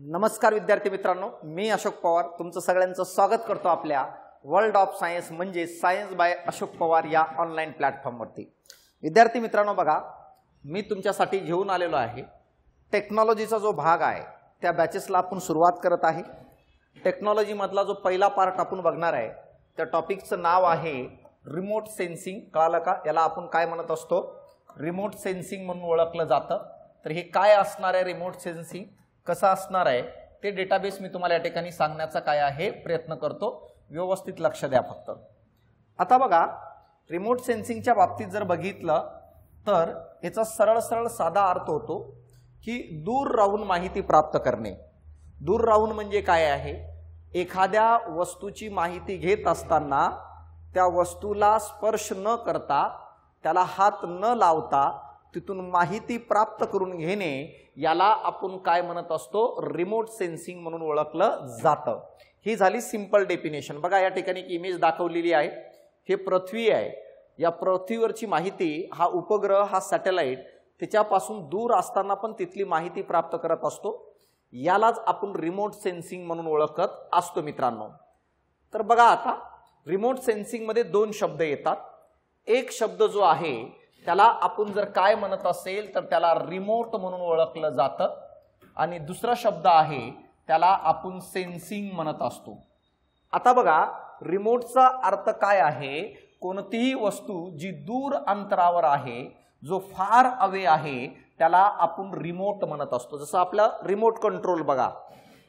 नमस्कार विद्यार्थी मित्रांनो, मी अशोक पवार तुमचं सगळ्यांचं स्वागत करतो आपल्या वर्ल्ड ऑफ सायन्स म्हणजे सायन्स बाय अशोक पवार या ऑनलाईन प्लॅटफॉर्मवरती। विद्यार्थी मित्रांनो बघा, मी तुमच्यासाठी घेऊन आलेलो आहे टेक्नॉलॉजीचा जो भाग आहे त्या बॅचेसला आपण सुरुवात करत आहे। टेक्नॉलॉजी मधला जो पहिला पार्ट आपण बघणार आहे त्या टॉपिकचं नाव आहे रिमोट सेन्सिंग। कळालं का? याला आपण काय म्हणत असतो? रिमोट सेन्सिंग म्हणून ओळखलं जातं। तर हे काय असणार आहे रिमोट सेन्सिंग, कसं असणार आहे ते डेटाबेस मी तुम्हाला या ठिकाणी सांगण्याचा काय आहे प्रयत्न करतो। व्यवस्थित लक्ष द्या फक्त। आता बघा, रिमोट सेन्सिंगच्या बाबतीत जर बघितलं तर याचा सरळ सरळ साधा अर्थ होतो की दूर राहून माहिती प्राप्त करणे। दूर राहून म्हणजे काय आहे? एखाद्या वस्तूची माहिती घेत असताना त्या वस्तूला स्पर्श न करता, त्याला हात न लावता तिथून माहिती प्राप्त करून घेणे, याला आपण काय म्हणत असतो? रिमोट सेन्सिंग म्हणून ओळखलं जातं। ही झाली सिंपल डेफिनेशन। बघा या ठिकाणी इमेज दाखवलेली आहे, हे पृथ्वी आहे। या पृथ्वीवरची माहिती हा उपग्रह, हा सॅटेलाइट त्याच्यापासून दूर असताना पण तिथली माहिती प्राप्त करत असतो। यालाच आपण रिमोट सेन्सिंग म्हणून ओळखत असतो मित्रांनो। तर बघा आता रिमोट सेन्सिंग मध्ये दोन शब्द येतात। एक शब्द जो आहे त्याला आपण जर काय म्हणत असेल तर त्याला रिमोट म्हणून ओळखलं जातं, आणि दुसरा शब्द आहे त्याला आपण सेन्सिंग म्हणत असतो। आता बघा, रिमोटचा अर्थ काय आहे? कोणतीही वस्तू जी दूर अंतरावर आहे, जो फार अवे आहे, त्याला आपण रिमोट म्हणत असतो। जसं आपला रिमोट कंट्रोल बघा,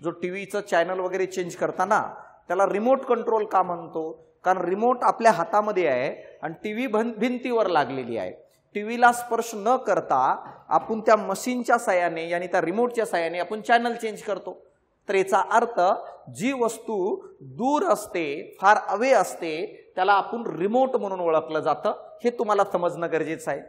जो टीव्हीचं चॅनल वगैरे चेंज करताना त्याला रिमोट कंट्रोल का म्हणतो? कारण रिमोट आपल्या हातामध्ये आहे आणि टीव्ही भिंतीवर लागलेली आहे। टीव्हीला स्पर्श न करता आपण त्या मशीनच्या साहाय्याने, यानी त्या रिमोटच्या साहाय्याने आपण चॅनल चेंज करतो। तर याचा अर्थ जी वस्तू दूर असते, फार अवे असते, त्याला आपण रिमोट म्हणून ओळखलं जातं। हे तुम्हाला समजणं गरजेचं आहे।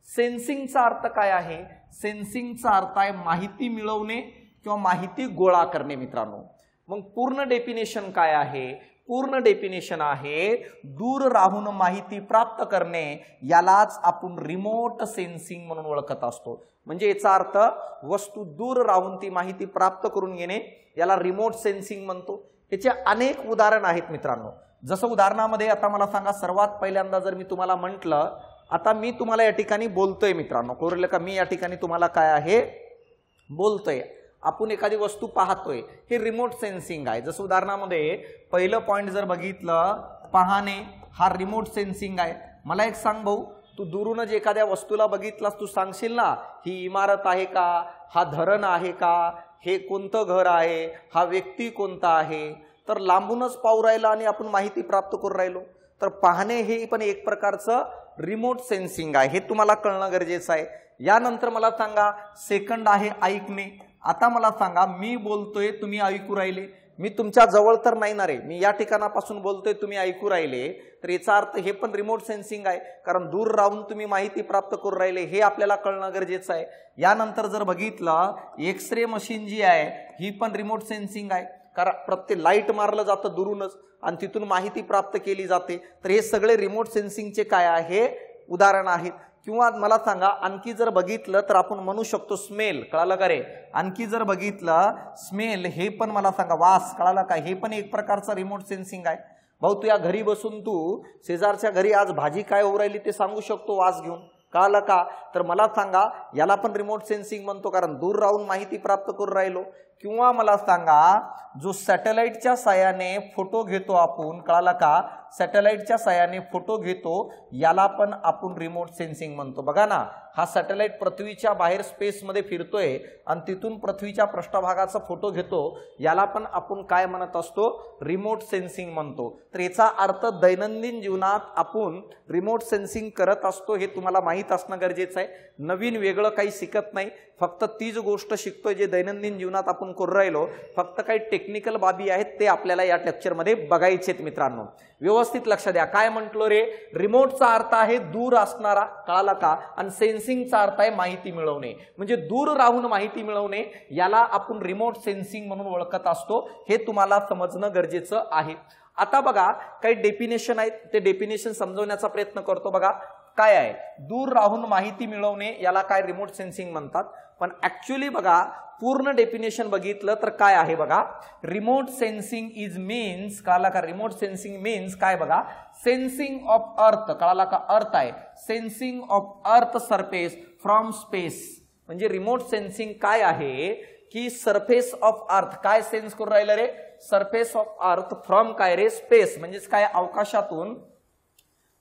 सेन्सिंगचा अर्थ काय आहे? सेन्सिंगचा अर्थ आहे माहिती मिळवणे किंवा माहिती गोळा करणे मित्रांनो। मग पूर्ण डेफिनेशन काय आहे? पूर्ण डेफिनेशन आहे दूर राहून माहिती प्राप्त करणे, यालाच आपण रिमोट सेन्सिंग म्हणून ओळखत असतो। म्हणजे याचा अर्थ वस्तू दूर राहून ती माहिती प्राप्त करून घेणे, याला रिमोट सेन्सिंग म्हणतो। याचे अनेक उदाहरण आहेत मित्रांनो। जसं उदाहरणामध्ये आता मला सांगा, सर्वात पहिल्यांदा जर मी तुम्हाला म्हटलं, आता मी तुम्हाला या ठिकाणी बोलतोय मित्रांनो, कळलं का? मी या ठिकाणी तुम्हाला काय आहे बोलतोय, आपण एखादी वस्तू पाहतोय, हे रिमोट सेन्सिंग आहे। जसं उदाहरणामध्ये पहिलं पॉइंट जर बघितलं, पाहणे, हा रिमोट सेन्सिंग आहे। मला एक सांग भाऊ, तू दुरूनच एखाद्या वस्तूला बघितलास, तू सांगशील ना ही इमारत आहे का, हा धरण आहे का, हे कोणतं घर आहे, हा व्यक्ती कोणता आहे? तर लांबूनच पाहू राहिला आणि आपण माहिती प्राप्त करू राहिलो। तर पाहणे हे पण एक प्रकारचं रिमोट सेन्सिंग आहे, हे तुम्हाला कळणं गरजेचं आहे। यानंतर मला सांगा, सेकंड आहे ऐकणे। आता मला सांगा, मी बोलतोय, तुम्ही ऐकू राहिले, मी तुमच्या जवळ तर नाही ना रे, मी या ठिकाणापासून बोलतोय, तुम्ही ऐकू राहिले, तर याचा अर्थ हे पण रिमोट सेन्सिंग आहे, कारण दूर राहून तुम्ही माहिती प्राप्त करू राहिले, हे आपल्याला कळणं गरजेचं आहे। यानंतर जर बघितलं, एक्सरे मशीन जी आहे ही पण रिमोट सेन्सिंग आहे, कारण प्रत्येक लाईट मारलं जातं दुरूनच आणि तिथून माहिती प्राप्त केली जाते। तर हे सगळे रिमोट सेन्सिंगचे काय आहे उदाहरण आहेत। किंवा मला सांगा, आणखी जर बघितलं तर आपण म्हणू शकतो स्मेल। कळालं का रे? आणखी जर बघितलं स्मेल, हे पण मला सांगा वास, कळालं का? हे पण एक प्रकारचा रिमोट सेन्सिंग आहे। भाऊ तू या घरी बसून तू शेजारच्या घरी आज भाजी काय होऊ राहिली ते सांगू शकतो वास घेऊन, कळालं का? तर मला सांगा, याला पण रिमोट सेन्सिंग म्हणतो, कारण दूर राहून माहिती प्राप्त करू राहिलो। किंवा मला सांगा, जो सॅटेलाइटच्या साहाय्याने फोटो घेतो आपण, कळालं का? सॅटेलाइटच्या साहाय्याने फोटो घेतो, याला पण आपण रिमोट सेन्सिंग म्हणतो। बघा ना, हा सॅटेलाइट पृथ्वीच्या बाहेर स्पेसमध्ये फिरतोय आणि तिथून पृथ्वीच्या पृष्ठभागाचा फोटो घेतो, याला पण आपण काय म्हणत असतो? रिमोट सेन्सिंग म्हणतो। तर याचा अर्थ दैनंदिन जीवनात आपण रिमोट सेन्सिंग करत असतो, हे तुम्हाला माहीत असणं गरजेचं आहे। नवीन वेगळं काही शिकत नाही, फक्त तीच गोष्ट शिकतोय जे दैनंदिन जीवनात आपण करू राहिलो। फक्त काही टेक्निकल बाबी आहेत ते आपल्याला या लेक्चरमध्ये बघायचेत मित्रांनो। व्यवस्थित लक्ष द्या, काय म्हटलो रे? रिमोटचा अर्थ आहे दूर असणारा, कळाला का? आणि सेन्सिंगचा अर्थ आहे माहिती मिळवणे, म्हणजे दूर राहून माहिती मिळवणे, याला आपण रिमोट सेन्सिंग म्हणून ओळखत असतो। हे तुम्हाला समजणं गरजेचं आहे। आता बघा, काही डेफिनेशन आहेत, ते डेफिनेशन समजवण्याचा प्रयत्न करतो। बघा, काय आहे, दूर राहून माहिती मिळवणे, याला काय रिमोट सेन्सिंग म्हणतात. पण ऍक्च्युअली बघा पूर्ण डेफिनेशन बघितलं तर काय आहे बघा, रिमोट सेन्सिंग इज मीन्स, कळाला का, रिमोट सेन्सिंग मीन्स काय बघा, सेन्सिंग ऑफ अर्थ, कळाला का, अर्थ आहे, sensing of earth surface from space. म्हणजे रिमोट सेन्सिंग काय आहे की सरफेस ऑफ अर्थ, काय सेन्स करून राहिलं रे, सरफेस ऑफ अर्थ फ्रॉम काय रे, स्पेस, म्हणजेच काय, अवकाशातून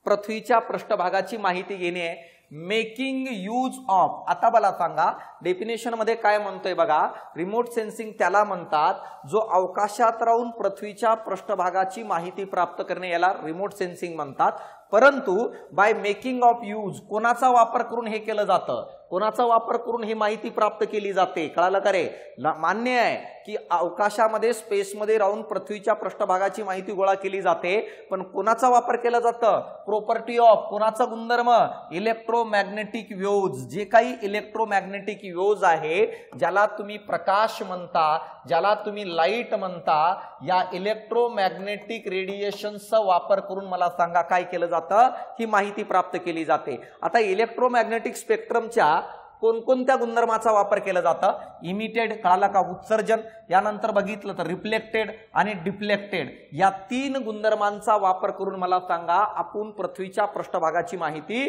पृथ्वीच्या पृष्ठभागाची माहिती घेणे आहे. मेकिंग यूज ऑफ, आता मला सांगा डेफिनेशन मध्ये काय म्हणतोय बघा, रिमोट सेन्सिंग त्याला म्हणतात जो अवकाशात राहून पृथ्वीच्या पृष्ठभागाची माहिती प्राप्त करणे, याला रिमोट सेन्सिंग म्हणतात. परंतु बाय मेकिंग ऑफ यूज, कोणाचा वापर करून हे केलं जातं, कोणाचा वापर करून ही माहिती प्राप्त केली जाते, कळालं का रे. मान्य आहे की अवकाशामध्ये स्पेसमध्ये राहून पृथ्वीच्या पृष्ठभागाची माहिती गोळा केली जाते, पण कोणाचा वापर केला जातं, प्रॉपर्टी ऑफ, कोणाचा गुणधर्म, इलेक्ट्रोमॅग्नेटिक वेव्ज. जे काही इलेक्ट्रोमॅग्नेटिक वेव्ज आहे, ज्याला तुम्ही प्रकाश म्हणता, ज्याला तुम्ही लाईट म्हणता, या इलेक्ट्रोमॅग्नेटिक रेडिएशनचा वापर करून मला सांगा काय केलं जातं, ही माहिती प्राप्त केली जाते. आता इलेक्ट्रोमॅग्नेटिक स्पेक्ट्रमच्या कोणकोणत्या गुणधर्माचा वापर केला जातं, इमिटेड, कळाला का, उत्सर्जन, यानंतर बघितलं तर रिफ्लेक्टेड आणि डिफ्लेक्टेड, या 3 गुणधर्मांचा वापर करून मला सांगा आपण पृथ्वीच्या पृष्ठभागाची माहिती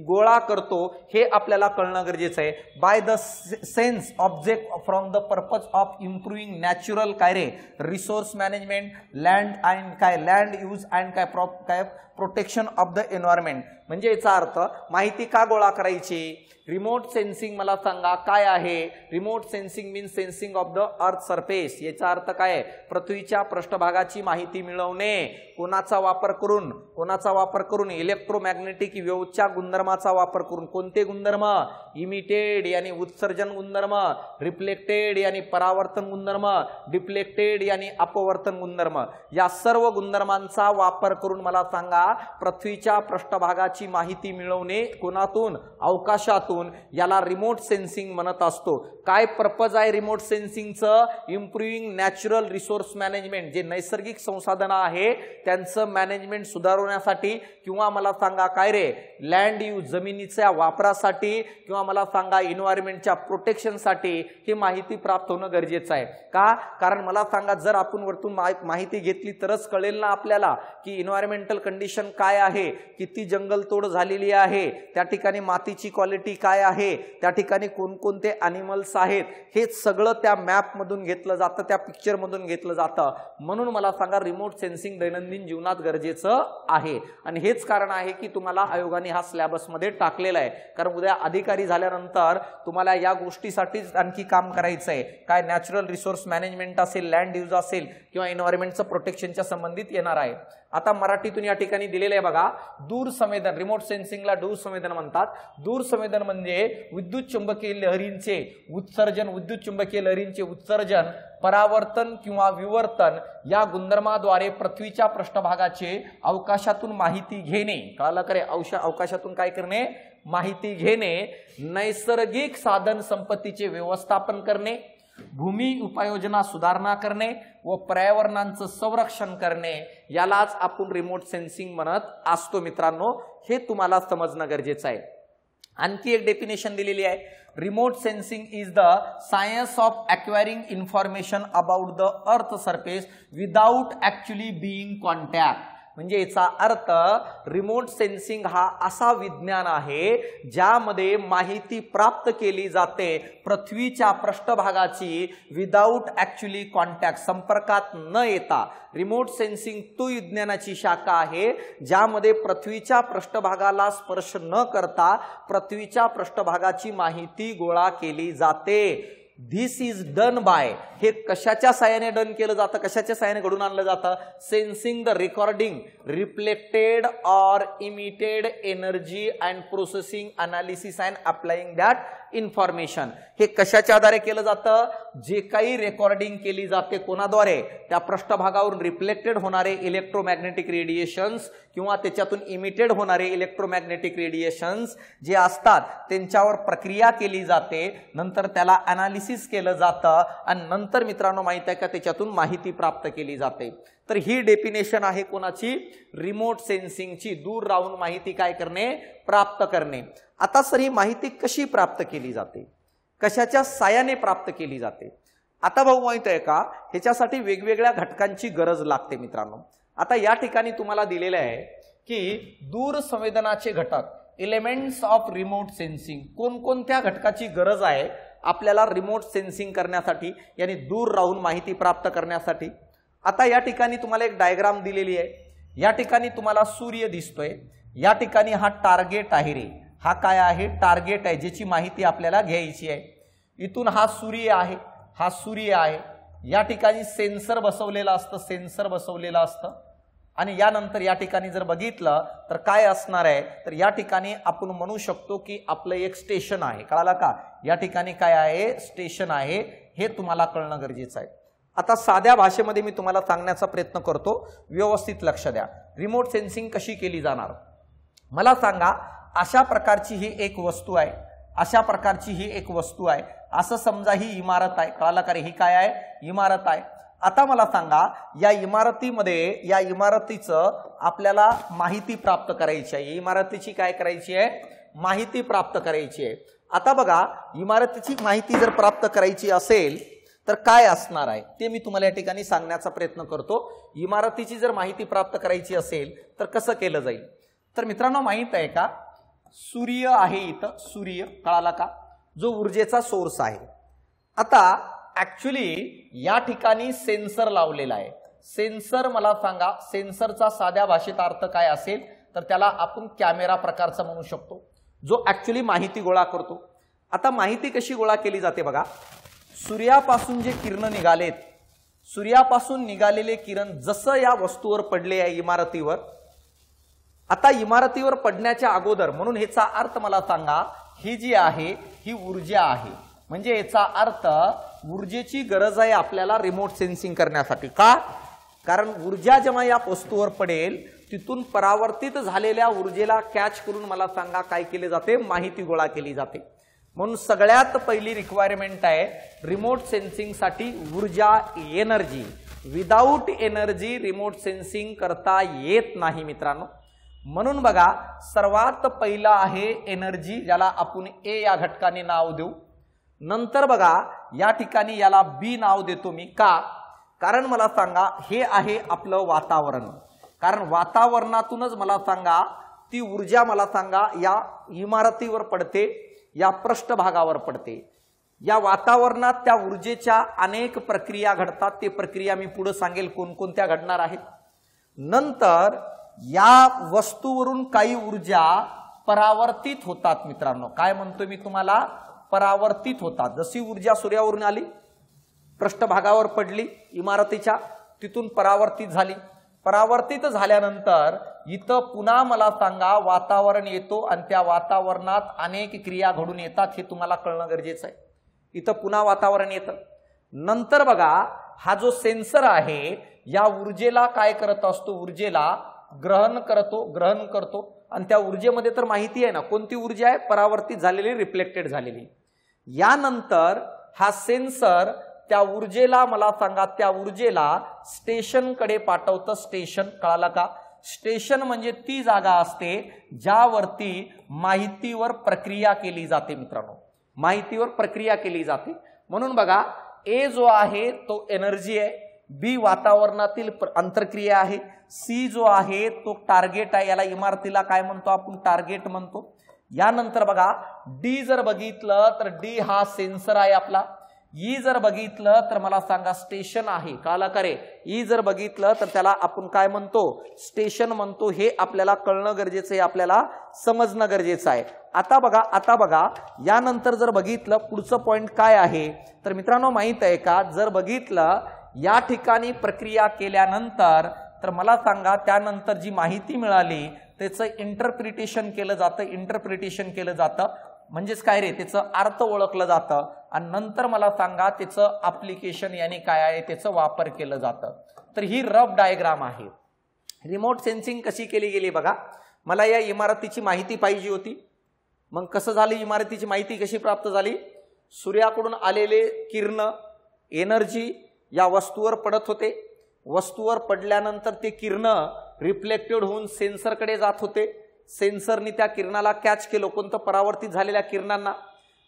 गोळा करतो, हे आपल्याला कळणं गरजेचं आहे. By the sense object from the purpose of improving natural काय रे, रिसोर्स मॅनेजमेंट, लँड अँड काय, लँड यूज अँड काय प्रोटेक्शन ऑफ द एन्व्हायरमेंट. म्हणजे याचा अर्थ माहिती का गोळा करायची, रिमोट सेन्सिंग मला सांगा काय आहे, remote sensing means sensing of the earth surface. याचा अर्थ काय, पृथ्वीच्या पृष्ठभागाची माहिती मिळवणे, कोणाचा वापर करून, कोणाचा वापर करून, इलेक्ट्रोमॅग्नेटिक वेव्हच्या गुणधर्माचा वापर करून. कोणते गुणधर्म, इमिटेड यानी उत्सर्जन गुणधर्म, रिफ्लेक्टेड यानी परावर्तन गुणधर्म, डिफ्लेक्टेड यानी अपवर्तन गुणधर्म, या सर्व गुणधर्मांचा वापर करून मला सांगा पृथ्वीच्या पृष्ठभागाची माहिती मिळवणे, कोणातून, अवकाशातून, याला रिमोट सेन्सिंग म्हणत असतो. काय पर्पज आहे रिमोट सेन्सिंगचं, इम्प्रूव्हिंग नॅचरल रिसोर्स मॅनेजमेंट, जे नैसर्गिक संसाधनं आहे त्यांचं मॅनेजमेंट सुधारवण्यासाठी, किंवा मला सांगा काय रे, लँड यूज, जमिनीच्या वापरासाठी, किंवा मला सांगा एन्व्हायरमेंटच्या प्रोटेक्शनसाठी ही माहिती प्राप्त होणं गरजेचं आहे. का, कारण मला सांगा जर आपण वरतून माहिती घेतली तरच कळेल ना आपल्याला की एन्व्हायरमेंटल कंडिशन काय आहे, किती जंगलतोड झालेली आहे, त्या ठिकाणी मातीची क्वालिटी काय आहे, त्या ठिकाणी कोणकोणते ॲनिमल्स आहेत, हे सगळं त्या मॅप मधून घेतलं जातं, त्या पिक्चर मधून घेतलं जातं. म्हणून मला सांगा रिमोट सेन्सिंग दैनंदिन जीवनात गरजेचं आहे. आणि हेच कारण आहे की तुम्हाला आयोगाने हा सिलेबस मध्ये टाकलेला आहे, कारण उद्या अधिकारी झाल्यानंतर तुम्हाला या गोष्टीसाठीच आणखी काम करायचं आहे. काय, नॅचरल रिसोर्स मॅनेजमेंट असेल, लँड यूज असेल, किंवा एन्व्हायरमेंटचं प्रोटेक्शनच्या संबंधित येणार आहे. आता मराठीतून या ठिकाणी दिलेलं आहे बघा, दूर संवेदन, रिमोट सेन्सिंगला दूर संवेदन म्हणतात. दूर संवेदन म्हणजे विद्युत चुंबकीय लहरींचे उत्सर्जन, विद्युत चुंबकीय लहरींचे उत्सर्जन, परावर्तन किंवा विवर्तन या गुणधर्माद्वारे पृथ्वीच्या पृष्ठभागाचे अवकाशातून माहिती घेणे, कळालं का रे, अवकाशातून काय करणे, माहिती घेणे, नैसर्गिक साधन संपत्तीचे व्यवस्थापन करणे, भूमी उपाययोजना सुधारणा करणे व पर्यावरणाचं संरक्षण करणे, यालाच आपण रिमोट सेन्सिंग म्हणत असतो. मित्रांनो, हे तुम्हाला समजणं गरजेचं आहे. आणखी एक डेफिनेशन दिलेली आहे, remote sensing is the science of acquiring information about the earth surface without actually being contact. म्हणजे याचा अर्थ रिमोट सेन्सिंग हा असा विज्ञान आहे ज्यामध्ये माहिती प्राप्त केली जाते पृथ्वीच्या पृष्ठभागाची विदाउट ऍक्च्युअली कॉन्टॅक्ट, संपर्कात न येता. रिमोट सेन्सिंग तो विज्ञानाची शाखा आहे ज्यामध्ये पृथ्वीच्या पृष्ठभागाला स्पर्श न करता पृथ्वीच्या पृष्ठभागाची माहिती गोळा केली जाते. दिस इज डन बाय, हे कशाच्या साहाय्याने डन केलं जातं, कशाच्या साहाय्याने घडून आणलं जातं, sensing the recording reflected or emitted energy and processing analysis and applying that information. हे कशाच्या आधारे केलं जातं, जे काही रेकॉर्डिंग केली जाते कोणाद्वारे, त्या पृष्ठभागावरून रिफ्लेक्टेड होणारे इलेक्ट्रोमॅग्नेटिक रेडिएशन्स किंवा त्याच्यातून इमिटेड होणारे इलेक्ट्रोमॅग्नेटिक रेडिएशन्स जे असतात त्यांच्यावर प्रक्रिया केली जाते, नंतर त्याला अनालिसिस केलं जातं आणि नंतर मित्रांनो माहिती आहे का त्याच्यातून माहिती प्राप्त केली जाते. तर ही डेफिनेशन आहे कोणाची? रिमोट सेन्सिंगची, दूर राहून माहिती काय करणे? प्राप्त करणे. आता सर ही माहिती कशी प्राप्त केली जाते? कशाच्या साहाय्याने प्राप्त केली जाते? आता भाऊ माहित आहे का, ह्याच्यासाठी वेगवेगळ्या घटकांची गरज लागते मित्रांनो. आता या ठिकाणी तुम्हाला दिलेलं आहे की दूर संवेदनाचे घटक, एलिमेंट्स ऑफ रिमोट सेन्सिंग, कोणकोणत्या घटकाची गरज आहे आपल्याला रिमोट सेन्सिंग करण्यासाठी, यानी दूर राहून माहिती प्राप्त करण्यासाठी. आता या ठिकाणी तुम्हाला एक डायग्राम दिलेली आहे. या ठिकाणी तुम्हाला सूर्य दिसतोय, या ठिकाणी हा टार्गेट आहे रे, हा काय आहे? टार्गेट आहे, ज्याची माहिती आपल्याला घ्यायची आहे. इथून हा सूर्य आहे, हा सूर्य आहे. या ठिकाणी सेन्सर बसवलेलं असतं, सेन्सर बसवलेलं असतं. आणि यानंतर या ठिकाणी जर बघितलं तर काय असणार आहे? तर या ठिकाणी आपण म्हणू शकतो की आपलं एक स्टेशन आहे. कळालं का? या ठिकाणी काय आहे? स्टेशन आहे. हे तुम्हाला कळणं गरजेचं आहे. आता साध्या भाषेमध्ये मी तुम्हाला सांगण्याचा प्रयत्न करतो, व्यवस्थित लक्ष द्या. रिमोट सेन्सिंग कशी केली जाणार? मला सांगा, अशा प्रकारची ही एक वस्तू आहे, अशा प्रकारची ही एक वस्तू आहे. असं समजा ही इमारत आहे. कळालं का रे? ही काय आहे? इमारत आहे. आता मला सांगा, या इमारतीमध्ये, या इमारतीचं आपल्याला माहिती प्राप्त करायची आहे. इमारतीची काय करायची आहे? माहिती प्राप्त करायची आहे. आता बघा, इमारतीची माहिती जर प्राप्त करायची असेल तर काय असणार आहे ते मी तुम्हाला या ठिकाणी सांगण्याचा प्रयत्न करतो. इमारतीची जर माहिती प्राप्त करायची असेल तर कसं केलं जाईल? तर मित्रांनो, माहित आहे का, सूर्य आहे इथं, सूर्य. कळाला का? जो ऊर्जेचा सोर्स आहे. आता ऍक्च्युली या ठिकाणी सेन्सर लावलेला आहे. सेन्सर, मला सांगा, सेन्सरचा साध्या भाषेत अर्थ काय असेल? तर त्याला आपण कॅमेरा प्रकारचा म्हणू शकतो, जो ऍक्च्युली माहिती गोळा करतो. आता माहिती कशी गोळा केली जाते बघा. सूर्यापासून जे किरण निघालेत, सूर्यापासून निघालेले किरण जसं या वस्तूवर पडले आहे, इमारतीवर, आता इमारतीवर पडण्याच्या अगोदर, म्हणून ह्याचा अर्थ मला सांगा, ही जी आहे ही ऊर्जा आहे. म्हणजे याचा अर्थ ऊर्जेची गरज आहे आपल्याला रिमोट सेन्सिंग करण्यासाठी. का? कारण ऊर्जा जेव्हा या वस्तूवर पडेल तिथून परावर्तित झालेल्या ऊर्जेला कॅच करून मला सांगा काय केले जाते? माहिती गोळा केली जाते. म्हणून सगळ्यात पहिली रिक्वायरमेंट आहे रिमोट सेन्सिंग साठी ऊर्जा, energy. Without energy remote sensing करता येत नाही मित्रांनो. म्हणून बघा, सर्वात पहिला आहे एनर्जी, ज्याला आपण ए या घटकाने नाव देऊ. नंतर बघा, या ठिकाणी याला बी नाव देतो मी. का? कारण मला सांगा, हे आहे आपलं वातावरण. कारण वातावरणातूनच मला सांगा ती ऊर्जा मला सांगा या इमारतीवर पडते, या पृष्ठभागावर पडते. या वातावरणात त्या ऊर्जेच्या अनेक प्रक्रिया घडतात. ते प्रक्रिया मी पुढे सांगेल कोणकोणत्या घडणार आहेत. नंतर या वस्तूवरून काही ऊर्जा परावर्तित होतात मित्रांनो. काय म्हणतो मी तुम्हाला? परावर्तित होतात. जशी ऊर्जा सूर्यावरून आली, पृष्ठभागावर पडली इमारतीच्या, तिथून परावर्तित झाली. परावर्तित झाल्यानंतर इथं पुन्हा मला सांगा वातावरण येतो आणि त्या वातावरणात अनेक क्रिया घडून येतात. हे तुम्हाला कळणं गरजेचं आहे. इथं पुन्हा वातावरण येतं. नंतर बघा, हा जो सेन्सर आहे या ऊर्जेला काय करत असतो? ऊर्जेला ग्रहण करतो आणि त्या ऊर्जेमध्ये तर माहिती आहे ना, कोणती ऊर्जा आहे? परावर्तित झालेली, रिफ्लेक्टेड झालेली. यानंतर हा सेन्सर त्या ऊर्जेला मला सांगा, त्या ऊर्जेला स्टेशनकडे पाठवतं. स्टेशन, कळाला का? स्टेशन म्हणजे ती जागा असते ज्यावरती माहितीवर प्रक्रिया केली जाते मित्रांनो. माहितीवर प्रक्रिया केली जाते. म्हणून बघा, ए जो आहे तो एनर्जी आहे, बी वातावरणातील अंतरक्रिया आहे, सी जो आहे तो टार्गेट आहे. याला इमारतीला काय म्हणतो आपण? टार्गेट म्हणतो. यानंतर बघा, डी जर बघितलं तर डी हा सेन्सर आहे आपला. ई जर बघितलं तर मला सांगा स्टेशन आहे. कळालं का रे? ई जर बघितलं तर त्याला आपण काय म्हणतो? स्टेशन म्हणतो. हे आपल्याला कळणं गरजेचं आहे, आपल्याला समजणं गरजेचं आहे. आता बघा, यानंतर जर बघितलं पुढचं पॉइंट काय आहे तर मित्रांनो, माहित आहे का, जर बघितलं या ठिकाणी प्रक्रिया केल्यानंतर तर मला सांगा त्यानंतर जी माहिती मिळाली त्याचं इंटरप्रिटेशन केलं जातं. म्हणजेच काय रे, त्याचं अर्थ ओळखलं जातं आणि नंतर मला सांगा त्याचं ऍप्लिकेशन यानी काय आहे, त्याचं वापर केलं जातं. तर ही रफ डायग्राम आहे. रिमोट सेन्सिंग कशी केली गेली बघा. मला या इमारतीची माहिती पाहिजे होती. मग कसं झाली? इमारतीची माहिती कशी प्राप्त झाली? सूर्याकडून आलेले किरण, एनर्जी या वस्तूवर पडत होते. वस्तूवर पडल्यानंतर ते किरण रिफ्लेक्टेड होऊन सेन्सरकडे जात होते, सेन्सरनी त्या किरणाला कॅच केलं, कोणतं परावर्तित झालेल्या किरणांना,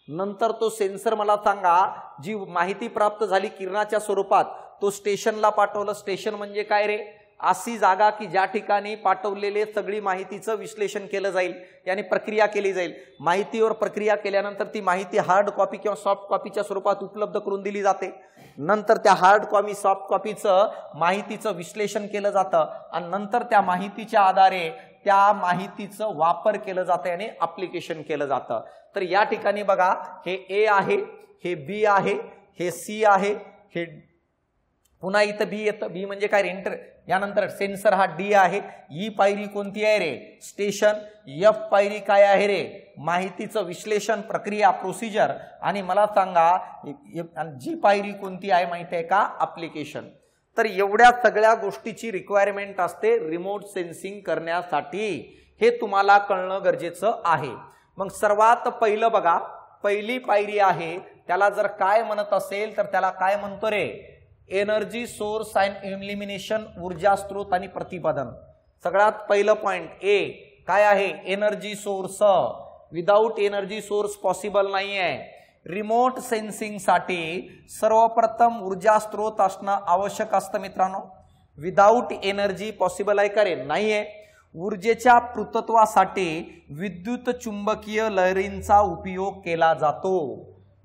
नंतर तो सेन्सर मला सांगा जी माहिती प्राप्त झाली किरणाच्या स्वरूपात तो स्टेशनला पाठवलं। स्टेशन म्हणजे काय रे, अशी जागा की ज्या ठिकाणी पाठवलेले सगळी माहितीचं विश्लेषण केलं जाईल, यानी प्रक्रिया केली जाईल। माहितीवर प्रक्रिया केल्यानंतर ती माहिती हार्ड कॉपी किंवा सॉफ्ट कॉपीच्या स्वरूपात उपलब्ध करून दिली जाते। नंतर त्या हार्ड कॉपी सॉफ्ट कॉपीचं माहितीचं विश्लेषण केलं जातं आणि नंतर त्या माहितीच्या आधारे त्या माहितीचं वापर केलं जातं आणि ऍप्लिकेशन केलं जातं। तर या ठिकाणी बघा हे ए आहे, हे बी आहे, हे सी आहे, हे पुन्हा इथं बी येतं, बी म्हणजे काय रेंटर, यानंतर सेन्सर हा डी आहे। ई पायरी कोणती आहे रे, स्टेशन। एफ पायरी काय आहे रे, माहितीचं विश्लेषण प्रक्रिया प्रोसिजर। आणि मला सांगा जी पायरी कोणती आहे माहिती आहे का, ऍप्लिकेशन। तर एवढ्या सगळ्या गोष्टीची रिक्वायरमेंट असते रिमोट सेन्सिंग करण्यासाठी, हे तुम्हाला कळणं गरजेचं आहे। मग सर्वात पहिलं बघा, पहिली पायरी आहे त्याला जर काय म्हणत असेल तर त्याला काय म्हणतो रे, एनर्जी सोर्स अँड इल्युमिनेशन, ऊर्जा स्त्रोत आणि प्रतिपादन। सगळ्यात पहिलं पॉइंट ए काय आहे, energy source. Without energy source possible नाही आहे। रिमोट सेन्सिंग साठी सर्वप्रथम ऊर्जा स्त्रोत असणं आवश्यक असतं मित्रांनो। विदाउट एनर्जी पॉसिबल आहे का रे, नाही आहे। ऊर्जेच्या पृथत्वासाठी विद्युत चुंबकीय लहरींचा उपयोग केला जातो।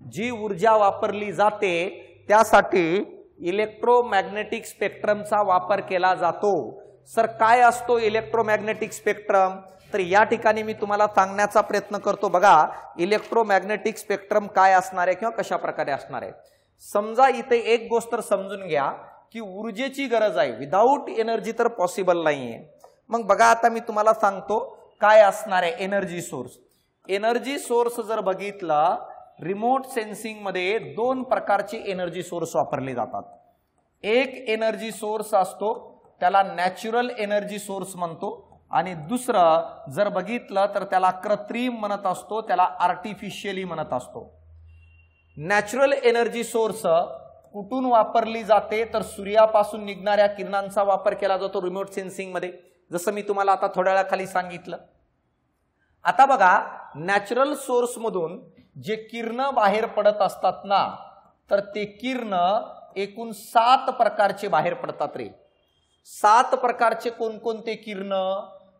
जी ऊर्जा वापरली जाते त्यासाठी इलेक्ट्रोमॅग्नेटिक स्पेक्ट्रमचा वापर केला जातो। सर काय असतो इलेक्ट्रोमॅग्नेटिक स्पेक्ट्रम, तर या ठिकाणी मी तुम्हाला सांगण्याचा प्रयत्न करतो। बघा इलेक्ट्रोमॅग्नेटिक स्पेक्ट्रम काय असणार आहे किंवा कशा प्रकारे असणार आहे। समजा इथे एक गोष्ट समजून घ्या की ऊर्जेची गरज आहे, विदाउट एनर्जी तर पॉसिबल नाहीये। मग बघा आता मी तुम्हाला सांगतो काय असणार आहे एनर्जी सोर्स। एनर्जी सोर्स जर बघितलं, रिमोट सेन्सिंग मध्ये दोन प्रकारचे एनर्जी सोर्स वापरले जातात। एक एनर्जी सोर्स असतो त्याला नॅचरल एनर्जी सोर्स म्हणतो, आणि दुसरं जर बघितलं तर त्याला कृत्रिम म्हणत असतो, त्याला आर्टिफिशियली म्हणत असतो। नॅचरल एनर्जी सोर्स कुठून वापरली जाते तर सूर्यापासून निघणाऱ्या किरणांचा वापर केला जातो रिमोट सेन्सिंग मध्ये, जसं मी तुम्हाला आता थोड्या वेळाखाली सांगितलं। आता बघा नॅचरल सोर्स मधून जे किरण बाहेर पडत असतात ना, तर ते किरण एकूण 7 प्रकारचे बाहेर पडतात रे। 7 प्रकारचे कोणकोणते किरण,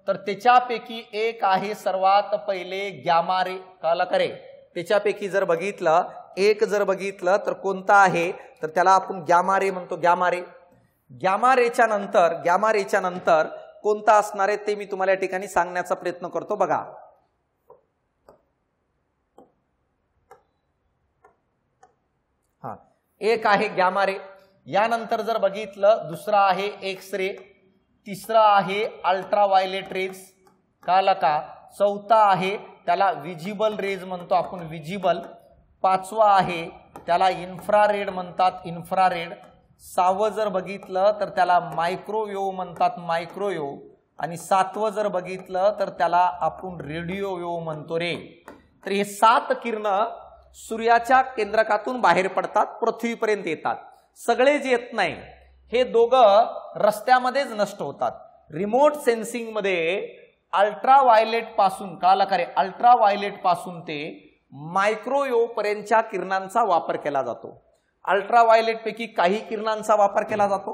तर त्याच्यापैकी एक आहे सर्वात पहिले गॅमा रे, कळलं का रे। त्याच्यापैकी जर बघितलं एक जर बघितलं तर कोणता आहे तर त्याला आपण गॅमा रे म्हणतो, गॅमा रे। गॅमा रेच्या नंतर कोणता असणार आहे ते मी तुम्हाला या ठिकाणी सांगण्याचा प्रयत्न करतो। बघा हा एक आहे गॅमा रे, यानंतर जर बघितलं दुसरा आहे एक्स रे, तिसरा आहे अल्ट्राव्हायलेट रेज, कळलं का। चौथा आहे त्याला विजिबल रेज म्हणतो आपण, विजिबल। पाचवा आहे त्याला इन्फ्रारेड म्हणतात, इन्फ्रारेड। 6वं जर बघितलं तर त्याला मायक्रोवेव्ह म्हणतात, मायक्रोवेव्ह। आणि 7वं जर बघितलं तर त्याला आपण रेडिओवेव्ह म्हणतो रे। तर हे 7 किरण सूर्याच्या केंद्रकातून बाहेर पडतात, पृथ्वीपर्यंत येतात। सगळेच येत नाही, हे दोघं रस्त्यामध्येच नष्ट होतात। रिमोट सेन्सिंग मध्ये अल्ट्राव्हायलेट पासून, कळलं का रे, अल्ट्राव्हायलेट पासून ते मायक्रोवेव्ह पर्यंतच्या किरणांचा वापर केला जातो। अल्ट्राव्हायलेट पैकी काही किरणांचा वापर केला जातो,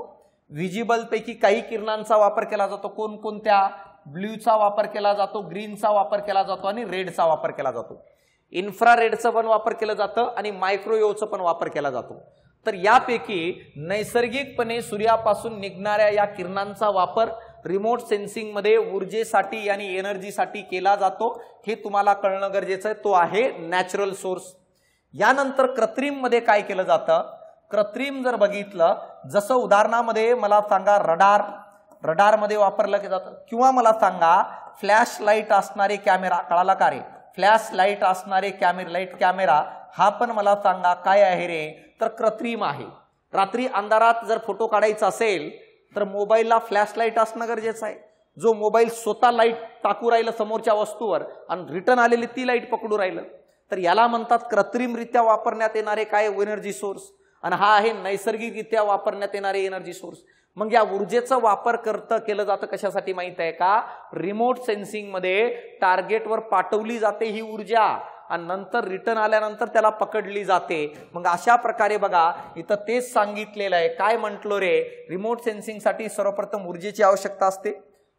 विजिबल पैकी काही किरणांचा वापर केला जातो। कोणकोणत्या, ब्ल्यूचा वापर केला जातो, ग्रीनचा वापर केला जातो आणि रेडचा वापर केला जातो। इन्फ्रारेडचा पण वापर केला जातं आणि मायक्रोवेव्हचा पण वापर केला जातो। तर यापैकी नैसर्गिकपणे सूर्यापासून निघणाऱ्या या किरणांचा वापर रिमोट सेन्सिंग मध्ये ऊर्जेसाठी आणि एनर्जीसाठी केला जातो, हे तुम्हाला कळणं गरजेचं आहे। तो आहे नॅचरल सोर्स। यानंतर कृत्रिम मध्ये काय केलं जातं, कृत्रिम जर बघितलं जसं उदाहरणामध्ये मला सांगा रडार, रडार मध्ये वापरलं जातं, किंवा मला सांगा फ्लॅश लाईट असणारे कॅमेरा, कळाला का रे, फ्लॅश लाईट असणारे लाईट कॅमेरा, हा पण मला सांगा काय आहे रे, तर कृत्रिम आहे। रात्री अंधारात जर फोटो काढायचा असेल तर मोबाईलला फ्लॅश लाईट असणं गरजेचं आहे। जो मोबाईल स्वतः लाईट टाकू राहिलं समोरच्या वस्तूवर आणि रिटर्न आलेली ती लाईट पकडू राहिलं, तर याला म्हणतात कृत्रिमरित्या वापरण्यात येणारे काय एनर्जी सोर्स, आणि हा आहे नैसर्गिकरित्या वापरण्यात येणारे एनर्जी सोर्स। मग या ऊर्जेचा वापर केलं जातं कशासाठी माहित आहे का? रिमोट सेन्सिंग मध्ये टार्गेटवर पाठवली जाते ही ऊर्जा आणि नंतर रिटर्न आल्यानंतर त्याला पकडली जाते. मग अशा प्रकारे बघा इथं तेच सांगितलेलं आहे. काय म्हटलो रे? रिमोट सेन्सिंगसाठी सर्वप्रथम ऊर्जेची आवश्यकता असते.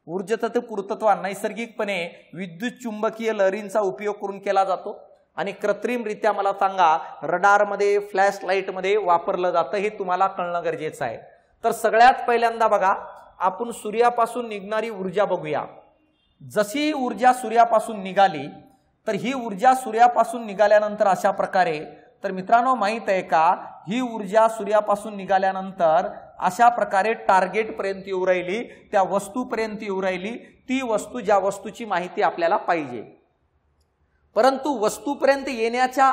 ऊर्जेचं ते पूर्तत्व नैसर्गिकपणे विद्युत चुंबकीय लहरींचा उपयोग करून केला जातो आणि कृत्रिमरित्या मला सांगा रडारमध्ये फ्लॅश लाईटमध्ये वापरलं जातं. हे तुम्हाला कळणं गरजेचं आहे. तर सगळ्यात पहिल्यांदा बघा आपण सूर्यापासून निघणारी ऊर्जा बघूया. जशी ऊर्जा सूर्यापासून निघाली तर ही ऊर्जा सूर्यापासून निघाल्यानंतर अशा प्रकारे, तर मित्रांनो माहित आहे का ही ऊर्जा सूर्यापासून निघाल्यानंतर अशा प्रकारे टार्गेट पर्यंत येऊ राहिली, त्या वस्तूपर्यंत येऊ राहिली, ती वस्तू ज्या वस्तूची माहिती आपल्याला पाहिजे. परंतु वस्तूपर्यंत येण्याच्या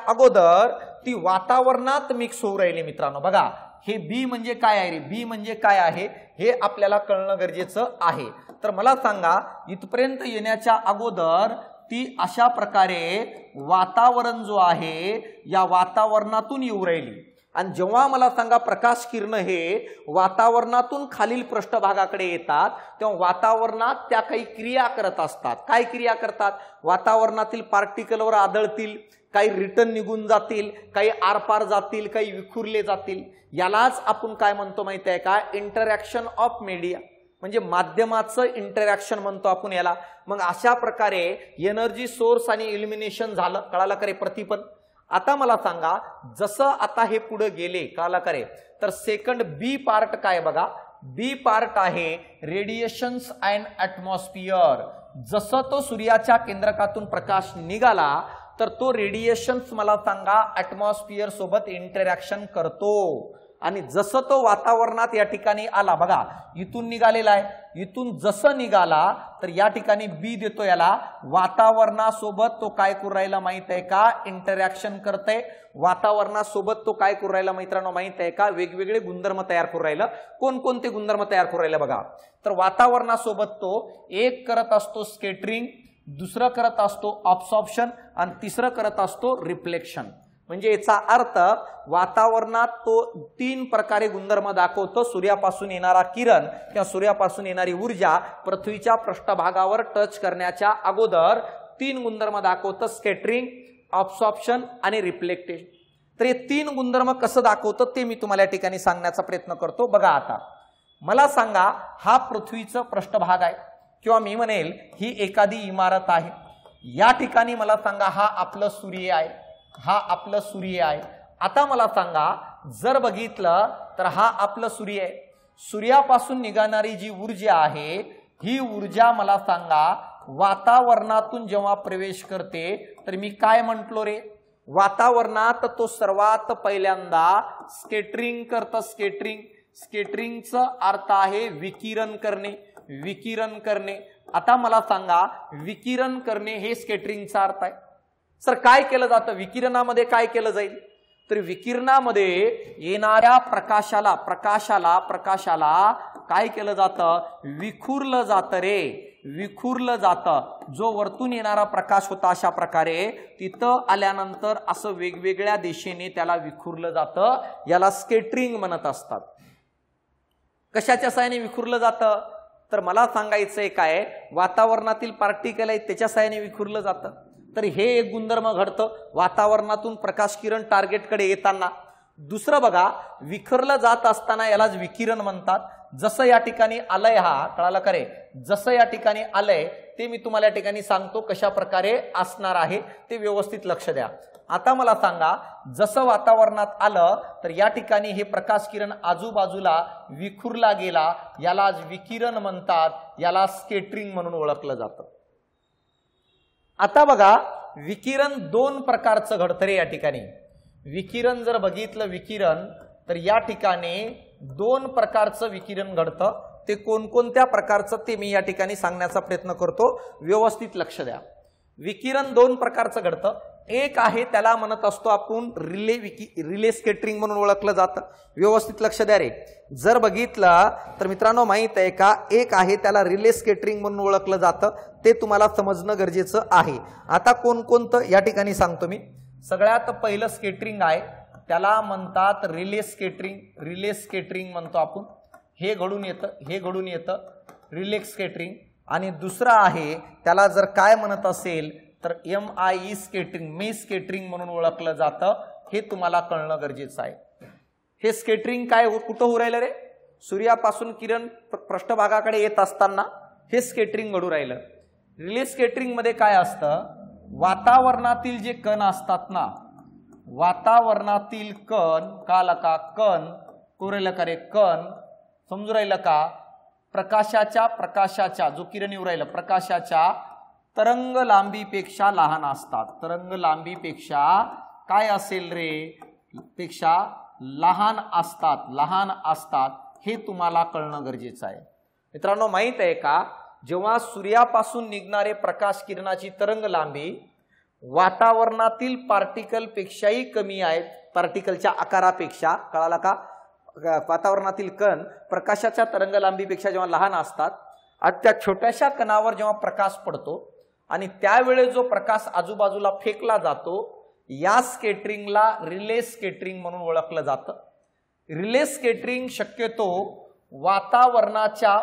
अगोदर ती वातावरणात मिक्स होऊ राहिली. मित्रांनो बघा हे बी म्हणजे काय आहे रे? बी म्हणजे काय आहे हे आपल्याला कळणं गरजेचं आहे. तर मला सांगा इथपर्यंत येण्याच्या अगोदर ती अशा प्रकारे वातावरण जो आहे या वातावरणातून येऊ राहिली आणि जेव्हा मला सांगा प्रकाश किरण हे वातावरणातून खालील पृष्ठभागाकडे येतात तेव्हा वातावरणात त्या काही क्रिया करत असतात. काय क्रिया करतात? वातावरणातील पार्टिकलवर आदळतील, काही रिटर्न निघून जातील, काही आरपार जातील, काही विखुरले जातील. यालाच आपण काय म्हणतो माहिती आहे का? इंटरॅक्शन ऑफ मीडिया, म्हणजे माध्यमाचं इंटरॅक्शन म्हणतो आपण याला. मग अशा प्रकारे एनर्जी सोर्स आणि इल्युमिनेशन झालं. कळालं का रे? प्रतिपन. आता मला सांगा जसं आता हे पुढे गेले कळालं का रे? तर सेकंड बी पार्ट काय बघा? बी पार्ट आहे रेडिएशन्स अँड ॲटमॉस्फिअर. जसं तो सूर्याच्या केंद्रकातून प्रकाश निघाला तर तो रेडिएशन्स मला सांगा ॲटमॉस्फिअर सोबत इंटरॅक्शन करतो आणि जसं तो वातावरणात या ठिकाणी आला बघा इथून निघालेला आहे, इथून जसं निघाला तर या ठिकाणी बी देतो याला वातावरणासोबत तो काय करू राहिला माहित आहे का? इंटरॅक्शन करते. वातावरणासोबत तो काय करू राहिला मित्रांनो माहित आहे का? वेगवेगळे गुणधर्म तयार करू राहिलं. कोणकोणते गुणधर्म तयार करू राहिले बघा? तर वातावरणासोबत तो एक करत असतो स्केटरिंग, दुसरं करत असतो ऑब्सॉर्प्शन आणि तिसरं करत असतो रिफ्लेक्शन. म्हणजे याचा अर्थ वातावरणात तो 3 प्रकारे गुणधर्म दाखवतो. सूर्यापासून येणारा किरण किंवा सूर्यापासून येणारी ऊर्जा पृथ्वीच्या पृष्ठभागावर टच करण्याच्या अगोदर 3 गुणधर्म दाखवतं, स्कॅटरिंग, ऑब्सॉर्प्शन आणि रिफ्लेक्टेशन. तर हे 3 गुणधर्म कसं दाखवतं ते मी तुम्हाला या ठिकाणी सांगण्याचा प्रयत्न करतो. बघा आता मला सांगा हा पृथ्वीचं पृष्ठभाग आहे किंवा मी म्हणेल ही एखादी इमारत आहे. या ठिकाणी मला सांगा हा आपलं सूर्य आहे, हा आपलं सूर्य आहे. आता मला सांगा जर बघितलं तर हा आपलं सूर्य आहे. सूर्यापासून निघणारी जी ऊर्जा आहे ही ऊर्जा मला सांगा वातावरणातून जेव्हा प्रवेश करते तर मी काय म्हटलो रे? वातावरणात तो सर्वात पहिल्यांदा स्कॅटरिंग करतं. स्कॅटरिंगचा अर्थ आहे विकिरण करणे, विकिरण करणे. आता मला सांगा विकिरण करणे हे स्कॅटरिंगचा अर्थ आहे. सर काय केलं जातं विकिरणामध्ये? काय केलं जाईल? तर विकिरणामध्ये येणाऱ्या प्रकाशाला काय केलं जातं? विखुरलं जातं रे, विखुरलं जातं. जो वरतून येणारा प्रकाश होता अशा प्रकारे तिथं आल्यानंतर असं वेगवेगळ्या दिशेने त्याला विखुरलं जातं. याला स्कॅटरिंग म्हणत असतात. कशाच्या साहाय्याने विखुरलं जातं? तर मला सांगायचंय काय वातावरणातील पार्टिकल आहेत त्याच्या साहाय्याने विखुरलं जातं. तर हे एक गुणधर्म घडतं वातावरणातून प्रकाश किरण टार्गेटकडे येताना. दुसरं बघा विखरलं जात असताना यालाच विकिरण म्हणतात. जसं या ठिकाणी आलंय, हा कळालं का रे? जसं या ठिकाणी आलंय ते मी तुम्हाला या ठिकाणी सांगतो कशा प्रकारे असणार आहे ते व्यवस्थित लक्ष द्या. आता मला सांगा जसं वातावरणात आलं तर या ठिकाणी हे प्रकाश किरण आजूबाजूला विखुरला गेला, याला विकिरण म्हणतात, याला स्कॅटरिंग म्हणून ओळखलं जातं. आता बघा विकिरण 2 प्रकारचं घडतं रे या ठिकाणी. विकिरण जर बघितलं विकिरण तर या ठिकाणी 2 प्रकारचं विकिरण घडतं. ते कोणकोणत्या प्रकारचं ते मी या ठिकाणी सांगण्याचा प्रयत्न करतो, व्यवस्थित लक्ष द्या. विकिरण 2 प्रकारचं घडतं. एक आहे त्याला म्हणत असतो आपण रिले स्कॅटरिंग म्हणून ओळखलं जातं. व्यवस्थित लक्ष द्या रे. जर बघितलं तर मित्रांनो माहित आहे का एक आहे त्याला रिले स्कॅटरिंग म्हणून ओळखलं जातं. ते तुम्हाला समजणं गरजेचं आहे. आता कोणकोणतं या ठिकाणी सांगतो मी. सगळ्यात पहिलं स्कॅटरिंग आहे त्याला म्हणतात रिले स्कॅटरिंग. रिले स्कॅटरिंग म्हणतो आपण. हे घडून येतं रिले स्कॅटरिंग. आणि दुसरा आहे त्याला जर काय म्हणत असेल तर MIE स्कॅटरिंग, मे स्कॅटरिंग म्हणून ओळखलं जातं. हे तुम्हाला कळणं गरजेचं आहे. हे स्कॅटरिंग काय कुठं होऊ राहिलं रे? सूर्यापासून किरण पृष्ठभागाकडे येत असताना हे स्कॅटरिंग घडू राहिलं. रिले स्कॅटरिंग मध्ये काय असतं, वातावरणातील जे कण असतात ना, वातावरणातील कण काला का कण कोरेला का रे कण समजू राहिलं का, प्रकाशाच्या जो किरण येऊ राहिलं प्रकाशाच्या तरंग लांबीपेक्षा लहान असतात. तरंग लांबीपेक्षा काय असेल रे, पेक्षा लहान असतात. हे तुम्हाला कळणं गरजेचं आहे. मित्रांनो माहित आहे का, जेव्हा सूर्यापासून निघणारे प्रकाश किरणाची तरंग लांबी वातावरणातील पार्टिकल पेक्षाही कमी आहे, पार्टिकलच्या आकारापेक्षा, कळाला का, वातावरणातील कण प्रकाशाच्या तरंग लांबीपेक्षा जेव्हा लहान असतात आणि त्या छोट्याशा कणावर जेव्हा प्रकाश पडतो आणि त्यावेळेस जो प्रकाश आजूबाजूला फेकला जातो, या स्कॅटरिंगला रिले स्कॅटरिंग म्हणून ओळखलं जातं. रिले स्कॅटरिंग शक्यतो वातावरणाच्या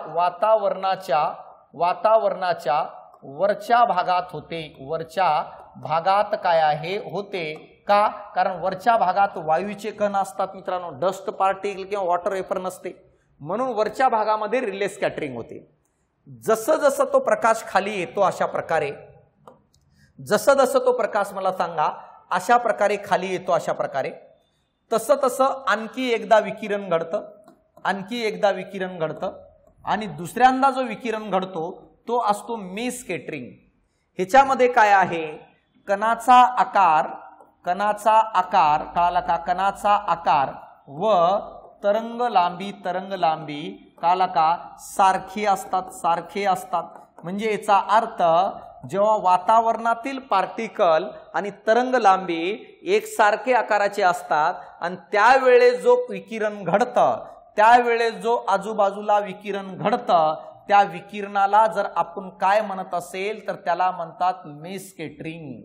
वरच्या भागात होते. वरच्या भागात काय आहे होते का, कारण वरच्या भागात वायूचे कण असतात मित्रांनो, डस्ट पार्टिकल किंवा वॉटर वेपर नसते, म्हणून वरच्या भागामध्ये रिले स्कॅटरिंग होते. जसं जसं तो प्रकाश खाली येतो अशा प्रकारे, जसं तो प्रकाश मला सांगा अशा प्रकारे खाली येतो अशा प्रकारे, तसं तसं आणखी एकदा विकिरण घडतं आणि दुसऱ्यांदा जो विकिरण घडतो तो असतो मे स्कॅटरिंग. ह्याच्यामध्ये काय आहे, कणाचा आकार कळाला का, कणाचा आकार व तरंग लांबी कळाला का सारखे असतात. म्हणजे याचा अर्थ जेव्हा वातावरणातील पार्टिकल आणि तरंग लांबी एकसारखे आकाराचे असतात आणि त्यावेळेस जो विकिरण घडतं, त्यावेळेस जो आजूबाजूला विकिरण घडतं, त्या विकिरणाला जर आपण काय म्हणत असेल तर त्याला म्हणतात मे स्कॅटरिंग.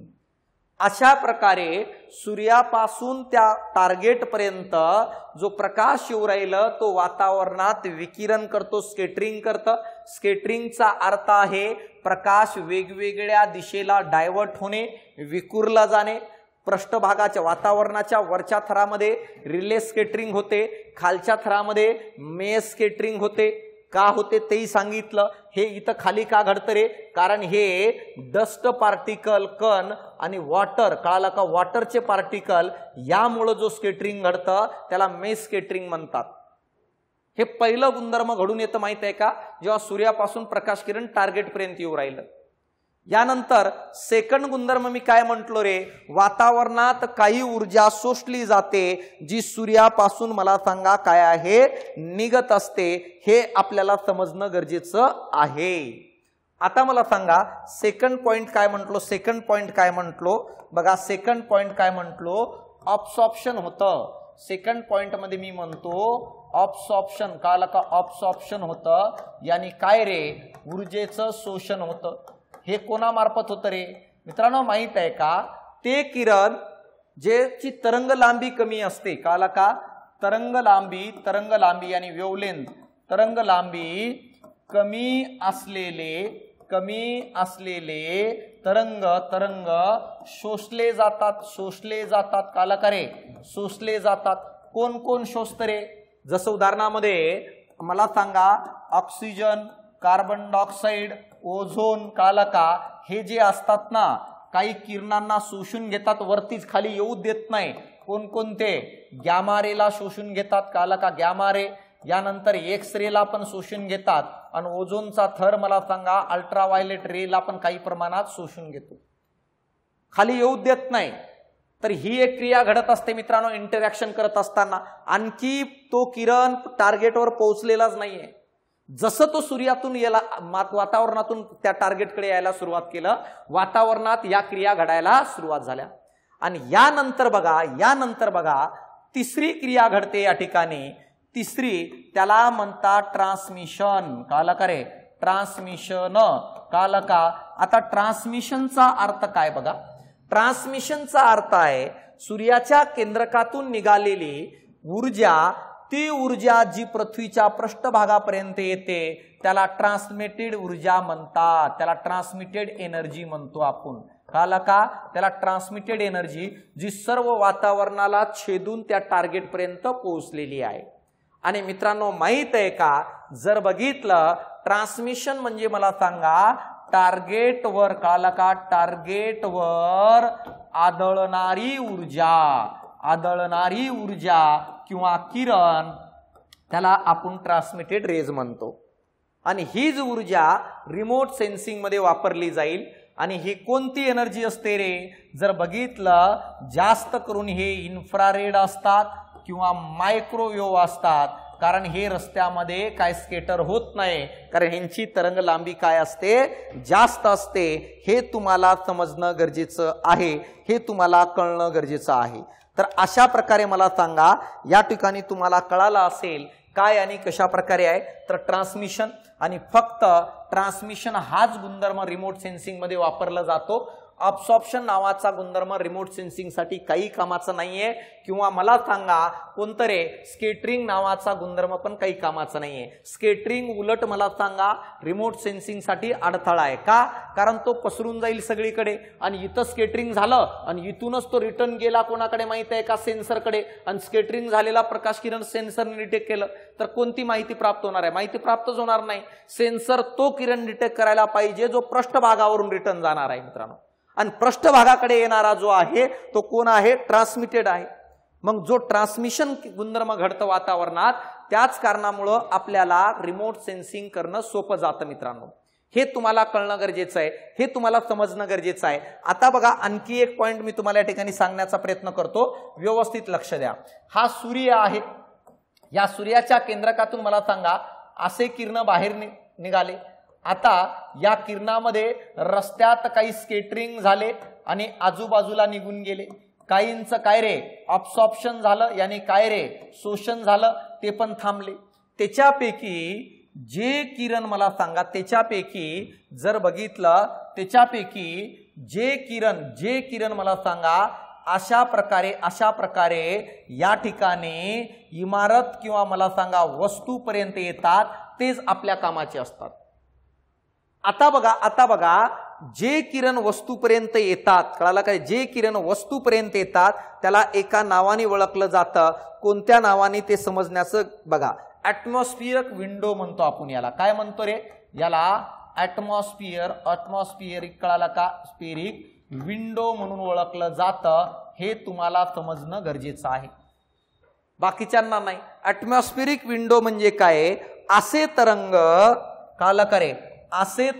अशा प्रकारे सूर्यापासून त्या टार्गेट पर्यंत जो प्रकाश येऊ राहिला तो वातावरणात विकिरण करतो, स्कॅटरिंग करतं. स्कॅटरिंगचा अर्थ आहे प्रकाश वेगवेगळ्या दिशेला डायव्हर्ट होणे, विखुरला जाणे. पृष्ठभागाच्या वातावरणाच्या वरच्या थरामध्ये रिले स्कॅटरिंग होते, खालच्या थरामध्ये मे स्कॅटरिंग होते. का होते तेही सांगितलं. हे इथं खाली का घडतं रे, कारण हे डस्ट पार्टिकल कण आणि वॉटर कळाला का वॉटरचे पार्टिकल यामुळे जो स्कॅटरिंग घडतं त्याला मे स्कॅटरिंग म्हणतात. हे पहिलं गुणधर्म घडून येतं माहित आहे का, जेव्हा सूर्यापासून प्रकाश किरण टार्गेट पर्यंत येऊ राहिलं. यानंतर सेकंड गुणधर्म मी काय म्हटलो रे, वातावरणात काही ऊर्जा शोषली जाते जी सूर्यापासून मला सांगा काय आहे निघत असते. हे आपल्याला समजणं गरजेचं आहे. आता मला सांगा सेकंड पॉइंट काय म्हटलो, बघा सेकंड पॉइंट काय म्हटलो, ऑब्सॉर्प्शन होतं. सेकंड पॉइंट मध्ये मी म्हणतो ऑब्सॉर्प्शन, कळालं का, ऑब्सॉर्प्शन होतं. यानी काय रे, ऊर्जेचं शोषण होतं. हे कोणामार्फत होतं रे मित्रांनो माहित आहे का, ते किरण जेची तरंग लांबी कमी असते, कळाला का, तरंग लांबी आणि वेवलेंथ, तरंग लांबी कमी असलेले तरंग शोषले जातात कळाला का रे, शोषले जातात. कोण कोण शोषतं रे, जसं उदाहरणामध्ये मला सांगा ऑक्सिजन, कार्बन डायऑक्साइड, ओझोन कळाला का, हे जे असतात ना काही किरणांना शोषून घेतात, वरतीच खाली येऊ देत नाही. कोणकोणते, गॅमा रेला शोषून घेतात कळाला का, गॅमा रे. यानंतर एक्स रेला पण शोषून घेतात आणि ओझोनचा थर मला सांगा अल्ट्राव्हायलेट रेला पण काही प्रमाणात शोषून घेतो, खाली येऊ देत नाही. तर ही एक क्रिया घडत असते मित्रांनो इंटरॅक्शन करत असताना. आणखी तो किरण टार्गेटवर पोहोचलेलाच नाहीये. जसं तो सूर्यातून याला वातावरणातून त्या टार्गेटकडे यायला सुरुवात केलं, वातावरणात या क्रिया घडायला सुरुवात झाल्या. आणि यानंतर बघा तिसरी क्रिया घडते या ठिकाणी. तिसरी त्याला म्हणतात ट्रान्समिशन, कळालं का रे, ट्रान्समिशन कळालं का. आता ट्रान्समिशनचा अर्थ काय बघा, ट्रान्समिशनचा अर्थ आहे सूर्याच्या केंद्रकातून निघालेली ऊर्जा, ती ऊर्जा जी पृथ्वीच्या पृष्ठभागापर्यंत येते त्याला ट्रान्समिटेड ऊर्जा म्हणतात, त्याला ट्रान्समिटेड एनर्जी म्हणतो आपण. कळलं का? त्याला ट्रान्समिटेड एनर्जी जी सर्व वातावरणाला छेदून त्या टार्गेट पर्यंत पोहोचलेली आहे. आणि मित्रांनो माहित आहे का, जर बघितलं ट्रान्समिशन म्हणजे मला सांगा टार्गेट वर, कळलं का, टार्गेट वर आदळणारी ऊर्जा किंवा किरण त्याला आपण ट्रान्समिटेड रेज म्हणतो. आणि हीच ऊर्जा रिमोट सेन्सिंग मध्ये वापरली जाईल. आणि ही कोणती एनर्जी असते रे? जर बघितलं जास्त करून हे इन्फ्रारेड असतात किंवा मायक्रोवेव्ह असतात, कारण हे रस्त्यामध्ये काय स्केटर होत नाही, कारण ह्यांची तरंग लांबी काय असते, जास्त असते. हे तुम्हाला समजणं गरजेचं आहे, हे तुम्हाला कळणं गरजेचं आहे. तर अशा प्रकारे मला सांगा, या ठिकाणी तुम्हाला कळालं असेल काय आणि कशा प्रकारे आहे. तर ट्रान्समिशन, आणि फक्त ट्रान्समिशन हाच गुणधर्म रिमोट सेन्सिंग मध्ये वापरला जातो. अब्सॉर्प्शन नावाचा गुणधर्म रिमोट सेन्सिंग साठी काही कामाचा नाहीये. किंवा मला सांगा कोणतं रे, स्केटरिंग नावाचा गुणधर्म पण काही कामाचा नाहीये. स्केटरिंग उलट मला सांगा रिमोट सेन्सिंग साठी अडथळा आहे. का? कारण तो पसरून जाईल सगळीकडे, आणि इथं स्केटरिंग झालं आणि इथूनच तो रिटर्न गेला कोणाकडे माहित आहे का, सेन्सरकडे. आणि स्केटरिंग झालेला प्रकाश किरण सेन्सरने डिटेक्ट केलं तर कोणती माहिती प्राप्त होणार आहे? माहिती प्राप्तच होणार नाही. सेन्सर तो किरण डिटेक्ट करायला पाहिजे जो पृष्ठभागावरून रिटर्न जाणार आहे मित्रांनो. आणि पृष्ठभागाकडे येणारा जो आहे तो कोण आहे? ट्रान्समिटेड आहे. मग जो ट्रान्समिशन गुणधर्म घडतं वातावरणात, त्याच कारणामुळं आपल्याला रिमोट सेन्सिंग करणं सोपं जातं मित्रांनो. हे तुम्हाला कळणं गरजेचं आहे, हे तुम्हाला समजणं गरजेचं आहे. आता बघा आणखी एक पॉइंट मी तुम्हाला या ठिकाणी सांगण्याचा प्रयत्न करतो, व्यवस्थित लक्ष द्या. हा सूर्य आहे, या सूर्याच्या केंद्रकातून मला सांगा असे किरण बाहेर निघाले. आता या किरणामध्ये रस्त्यात काही स्केटरिंग झाले आणि आजूबाजूला निघून गेले. काहींचं काय रे, अब्सॉर्प्शन झालं, यानी काय रे, शोषण झालं, ते पण थांबले. त्याच्यापैकी जे किरण मला सांगा, त्याच्यापैकी जर बघितलं, त्याच्यापैकी जे किरण मला सांगा अशा प्रकारे या ठिकाणी इमारत किंवा मला सांगा वस्तूपर्यंत येतात, तेच आपल्या कामाचे असतात. आता बघा जे किरण वस्तूपर्यंत येतात, कळालं काय, जे किरण वस्तूपर्यंत येतात त्याला एका नावाने ओळखलं जातं. कोणत्या नावाने ते समजण्याचं बघा. ॲटमॉस्फिअरिक विंडो म्हणतो आपण याला. काय म्हणतो रे याला? ॲटमॉस्फिअरिक, कळालं का, स्फेरिक विंडो म्हणून ओळखलं जातं. हे तुम्हाला समजणं गरजेचं आहे, बाकीच्यांना नाही. ॲटमॉस्फिअरिक विंडो म्हणजे काय? असे तरंग, कळालं का रे, असे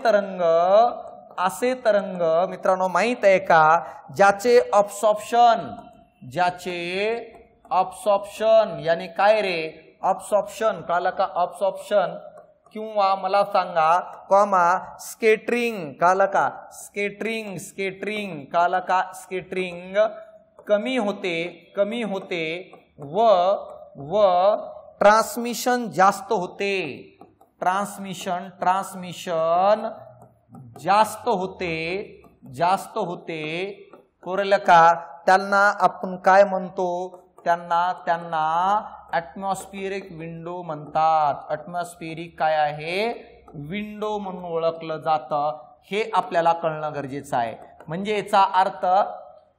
तरंग मित्रांनो माहित आहे का, ज्याचे ऑब्सॉर्प्शन यानी काय रे, ऑब्सॉर्प्शन, कळालं का, ऑब्सॉर्प्शन किंवा मला सांगा कॉमा स्केटरिंग, कळालं का, स्केटरिंग, कळालं का, स्केटरिंग कमी होते व ट्रान्समिशन जास्त होते. ट्रान्समिशन जास्त होते कोरलं का, त्यांना आपण काय म्हणतो, त्यांना ॲटमॉस्फिअरिक विंडो म्हणतात. ॲटमॉस्फिअरिक काय आहे, विंडो म्हणून ओळखलं जातं. हे आपल्याला कळणं गरजेचं आहे. म्हणजे याचा अर्थ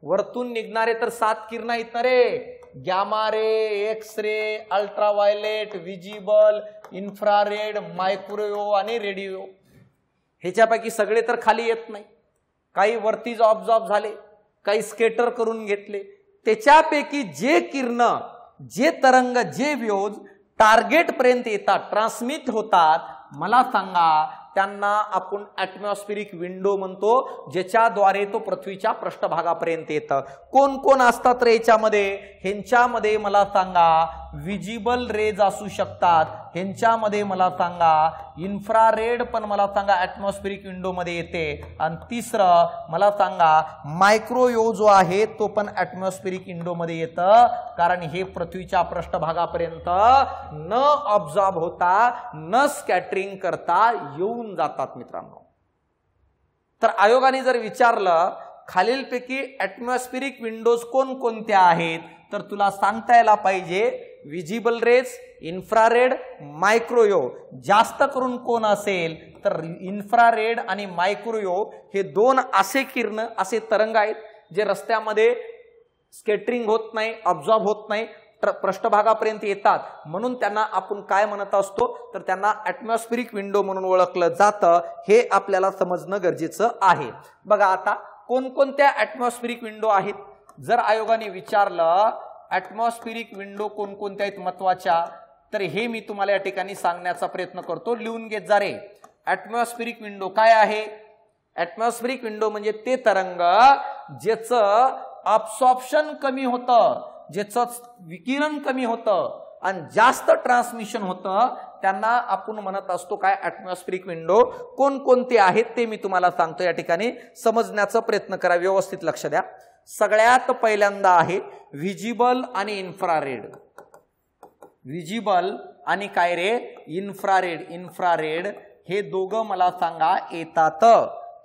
वरतून निघणारे तर 7 किरण आहेत ना रे, gamma ray, X ray, ultraviolet, visible, infrared, microwave आणि रेडिओ. ह्याच्यापैकी सगळे तर खाली येत नाही, काही वरतीच ऑब्झॉर्ब झाले, काही स्केटर करून घेतले. त्याच्यापैकी जे किरण, जे तरंग, जे वेव्ज टार्गेट पर्यंत येतात, ट्रान्समिट होतात, मला सांगा त्यांना आपण ॲटमॉस्फिअरिक विंडो म्हणतो, ज्याच्याद्वारे तो पृथ्वीच्या पृष्ठभागापर्यंत येतं. कोण कोण असतात रे याच्यामध्ये? ह्यांच्यामध्ये मला सांगा विजिबल रेज असू शकतात, ह्यांच्यामध्ये मला सांगा इन्फ्रारेड पण मला सांगा ॲटमॉस्फिअरिक विंडो मध्ये येते. आणि तिसरं मला सांगा मायक्रोवेव्ह जो आहे तो पण ॲटमॉस्फिअरिक विंडो मध्ये येतं, कारण हे पृथ्वीच्या पृष्ठभागापर्यंत न ऑब्झॉर्ब होता, न स्कॅटरिंग करता येऊन जातात मित्रांनो. तर आयोगाने जर विचारलं खालीलपैकी ऍटमॉस्फेरिक विंडोज कोणकोणत्या आहेत, तर तुला सांगता यायला पाहिजे विजिबल रेज, इन्फ्रारेड, मायक्रोवेव्ह. जास्त करून कोण असेल तर इन्फ्रारेड आणि मायक्रोवेव्ह हे दोन असे किरण, असे तरंग आहेत जे रस्त्यामध्ये स्कॅटरिंग होत नाही, ऑब्झॉर्ब होत नाही, पृष्ठभागापर्यंत येतात. म्हणून त्यांना आपण काय म्हणत असतो तर त्यांना ऍटमॉस्फेरिक विंडो म्हणून ओळखलं जातं. हे आपल्याला समजणं गरजेचं आहे. बघा आता कोणकोणत्या ऍटमॉस्फेरिक विंडो आहेत. जर आयोगाने विचारलं ऍटमॉस्फेरिक विंडो कोणकोणत्या आहेत महत्वाच्या, तर हे मी तुम्हाला या ठिकाणी सांगण्याचा प्रयत्न करतो. लिहून घेत जा रे. ऍटमॉस्फेरिक विंडो काय आहे? ऍटमॉस्फेरिक विंडो म्हणजे ते तरंग ज्याचं अब्सॉर्प्शन कमी होतं, ज्याचं विकिरण कमी होतं आणि जास्त ट्रान्समिशन होतं, त्यांना आपण म्हणत असतो काय? Atmospheric window. कोणकोणते आहेत ते मी तुम्हाला सांगतो. या ठिकाणी समजण्याचा प्रयत्न करा, व्यवस्थित लक्ष द्या. सगळ्यात पहिल्यांदा आहे विजिबल आणि इन्फ्रारेड. विजिबल आणि काय रे? इन्फ्रारेड. इन्फ्रारेड हे दोघं मला सांगा येतात.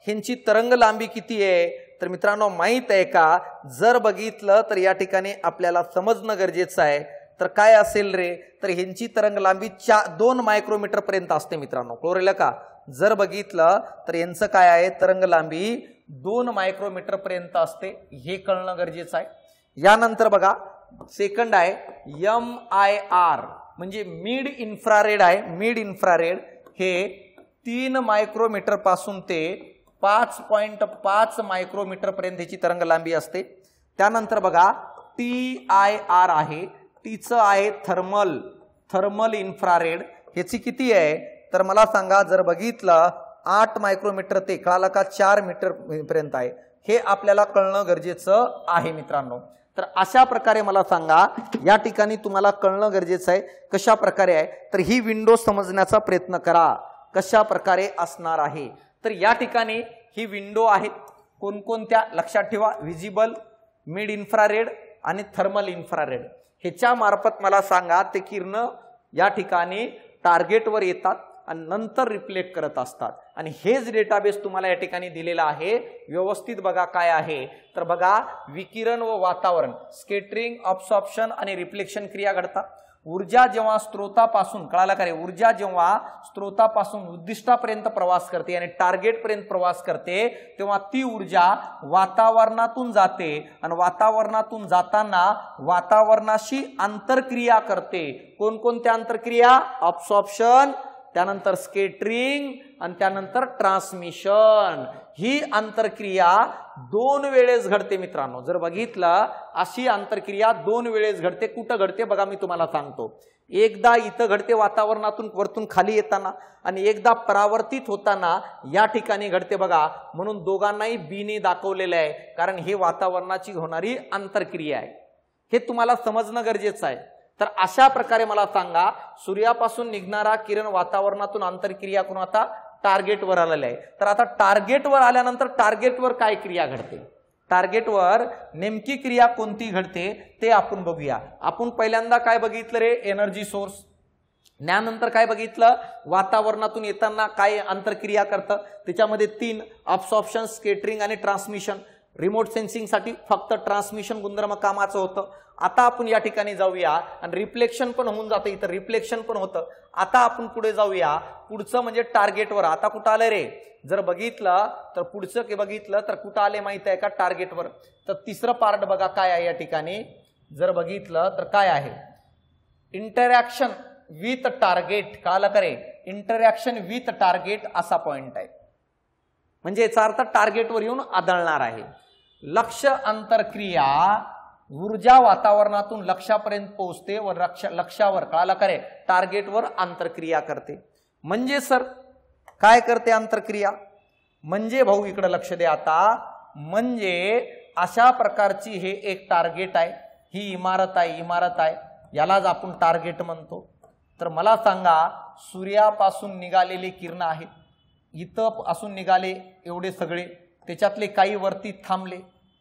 ह्यांची तरंग लांबी किती आहे तर मित्रांनो माहित आहे का? जर बघितलं तर या ठिकाणी आपल्याला समजणं गरजेचं आहे. तर काय असेल रे? तर ह्यांची तरंग लांबी 2 मायक्रोमीटर पर्यंत असते मित्रांनो. कळलं का? जर बघितलं तर यांचं काय आहे? तरंग लांबी 2 मायक्रोमीटर पर्यंत असते. हे कळणं गरजेचं आहे. यानंतर बघा सेकंड आहे MIR म्हणजे मिड इन्फ्रारेड आहे. मिड इन्फ्रारेड हे 3 मायक्रोमीटर पासून ते 5.5 मायक्रोमीटर पर्यंत याची तरंग लांबी असते. त्यानंतर बघा TIR आहे. टीचं आहे थर्मल इन्फ्रारेड. ह्याची किती आहे तर मला सांगा. जर बघितलं 8 मायक्रोमीटर ते कळालं का 4 मीटर पर्यंत आहे. हे आपल्याला कळणं गरजेचं आहे मित्रांनो. तर अशा प्रकारे मला सांगा, या ठिकाणी तुम्हाला कळणं गरजेचं आहे कशा प्रकारे आहे. तर ही विंडो समजण्याचा प्रयत्न करा कशा प्रकारे असणार आहे. तर या ठिकाणी ही विंडो आहेत कोणकोणत्या लक्षात ठेवा. विजिबल, मिड इन्फ्रारेड आणि थर्मल इन्फ्रारेड. ह्याच्या मार्फत मला सांगा ते किरण या ठिकाणी टार्गेटवर येतात आणि नंतर रिफ्लेक्ट करत असतात. आणि हेच डेटाबेस तुम्हाला या ठिकाणी दिलेला आहे. व्यवस्थित बघा काय आहे तर बघा विकिरण व वातावरण, स्कॅटरिंग, अब्सॉर्प्शन आणि रिफ्लेक्शन क्रिया घडतात. ऊर्जा जेव्हा स्त्रोतापासून कळाला का रे? ऊर्जा जेव्हा स्त्रोतापासून उद्दिष्टापर्यंत प्रवास करते आणि टार्गेट पर्यंत प्रवास करते तेव्हा ती ऊर्जा वातावरणातून जाते आणि वातावरणातून जाताना वातावरणाशी आंतरक्रिया करते. कोणकोणत्या आंतरक्रिया? अब्सॉर्प्शन, त्यानंतर स्कॅटरिंग आणि त्यानंतर ट्रान्समिशन. ही आंतरक्रिया 2 वेळेस घडते मित्रांनो. जर बघितलं अशी आंतरक्रिया 2 वेळेस घडते. कुठं घडते बघा मी तुम्हाला सांगतो. एकदा इथं घडते वातावरणातून वरतून खाली येताना आणि एकदा परावर्तित होताना या ठिकाणी घडते बघा. म्हणून दोघांनाही बीने दाखवलेलं आहे कारण हे वातावरणाची होणारी आंतरक्रिया आहे. हे तुम्हाला समजणं गरजेचं आहे. तर अशा प्रकारे मला सांगा सूर्यापासून निघणारा किरण वातावरणातून आंतरक्रिया करून आता टार्गेटवर आलेला आहे. तर आता टार्गेटवर आल्यानंतर टार्गेटवर काय क्रिया घडते, टार्गेटवर नेमकी क्रिया कोणती घडते ते आपण बघूया. आपण पहिल्यांदा काय बघितलं रे? Energy source. त्यानंतर काय बघितलं? वातावरणातून येताना काय आंतरक्रिया करतं. त्याच्यामध्ये 3 अब्सॉर्प्शन, स्कॅटरिंग आणि ट्रान्समिशन. रिमोट सेन्सिंग साठी फक्त ट्रान्समिशन गुणधर्म कामाचं होतं. आता आपण या ठिकाणी जाऊया आणि रिफ्लेक्शन पण होऊन जातं. इथं रिफ्लेक्शन पण होतं. आता आपण पुढे जाऊया. पुढचं म्हणजे टार्गेटवर. आता कुठं आलं रे? जर बघितलं तर पुढचं की बघितलं तर कुठं आले माहित आहे का? टार्गेटवर. तर तिसरं पार्ट बघा काय आहे या ठिकाणी. जर बघितलं तर काय आहे? Interaction with target. कळालं का रे? इंटरॅक्शन विथ टार्गेट असा पॉइंट आहे. म्हणजे याचा अर्थ टार्गेटवर येऊन आदळणार आहे. लक्ष अंतरक्रिया, ऊर्जा वातावरणातून लक्ष्यापर्यंत पोहोचते व लक्ष्यावर कळाला का रे? टार्गेटवर आंतरक्रिया करते. म्हणजे सर काय करते आंतरक्रिया? म्हणजे भाऊ इकडे लक्ष द्या आता. म्हणजे अशा प्रकारची हे एक टार्गेट आहे. ही इमारत आहे. यालाच आपण टार्गेट म्हणतो. तर मला सांगा सूर्यापासून निघालेली किरण आहेत. इथं असून निघाले एवढे सगळे. त्याच्यातले काही वरती थांबले,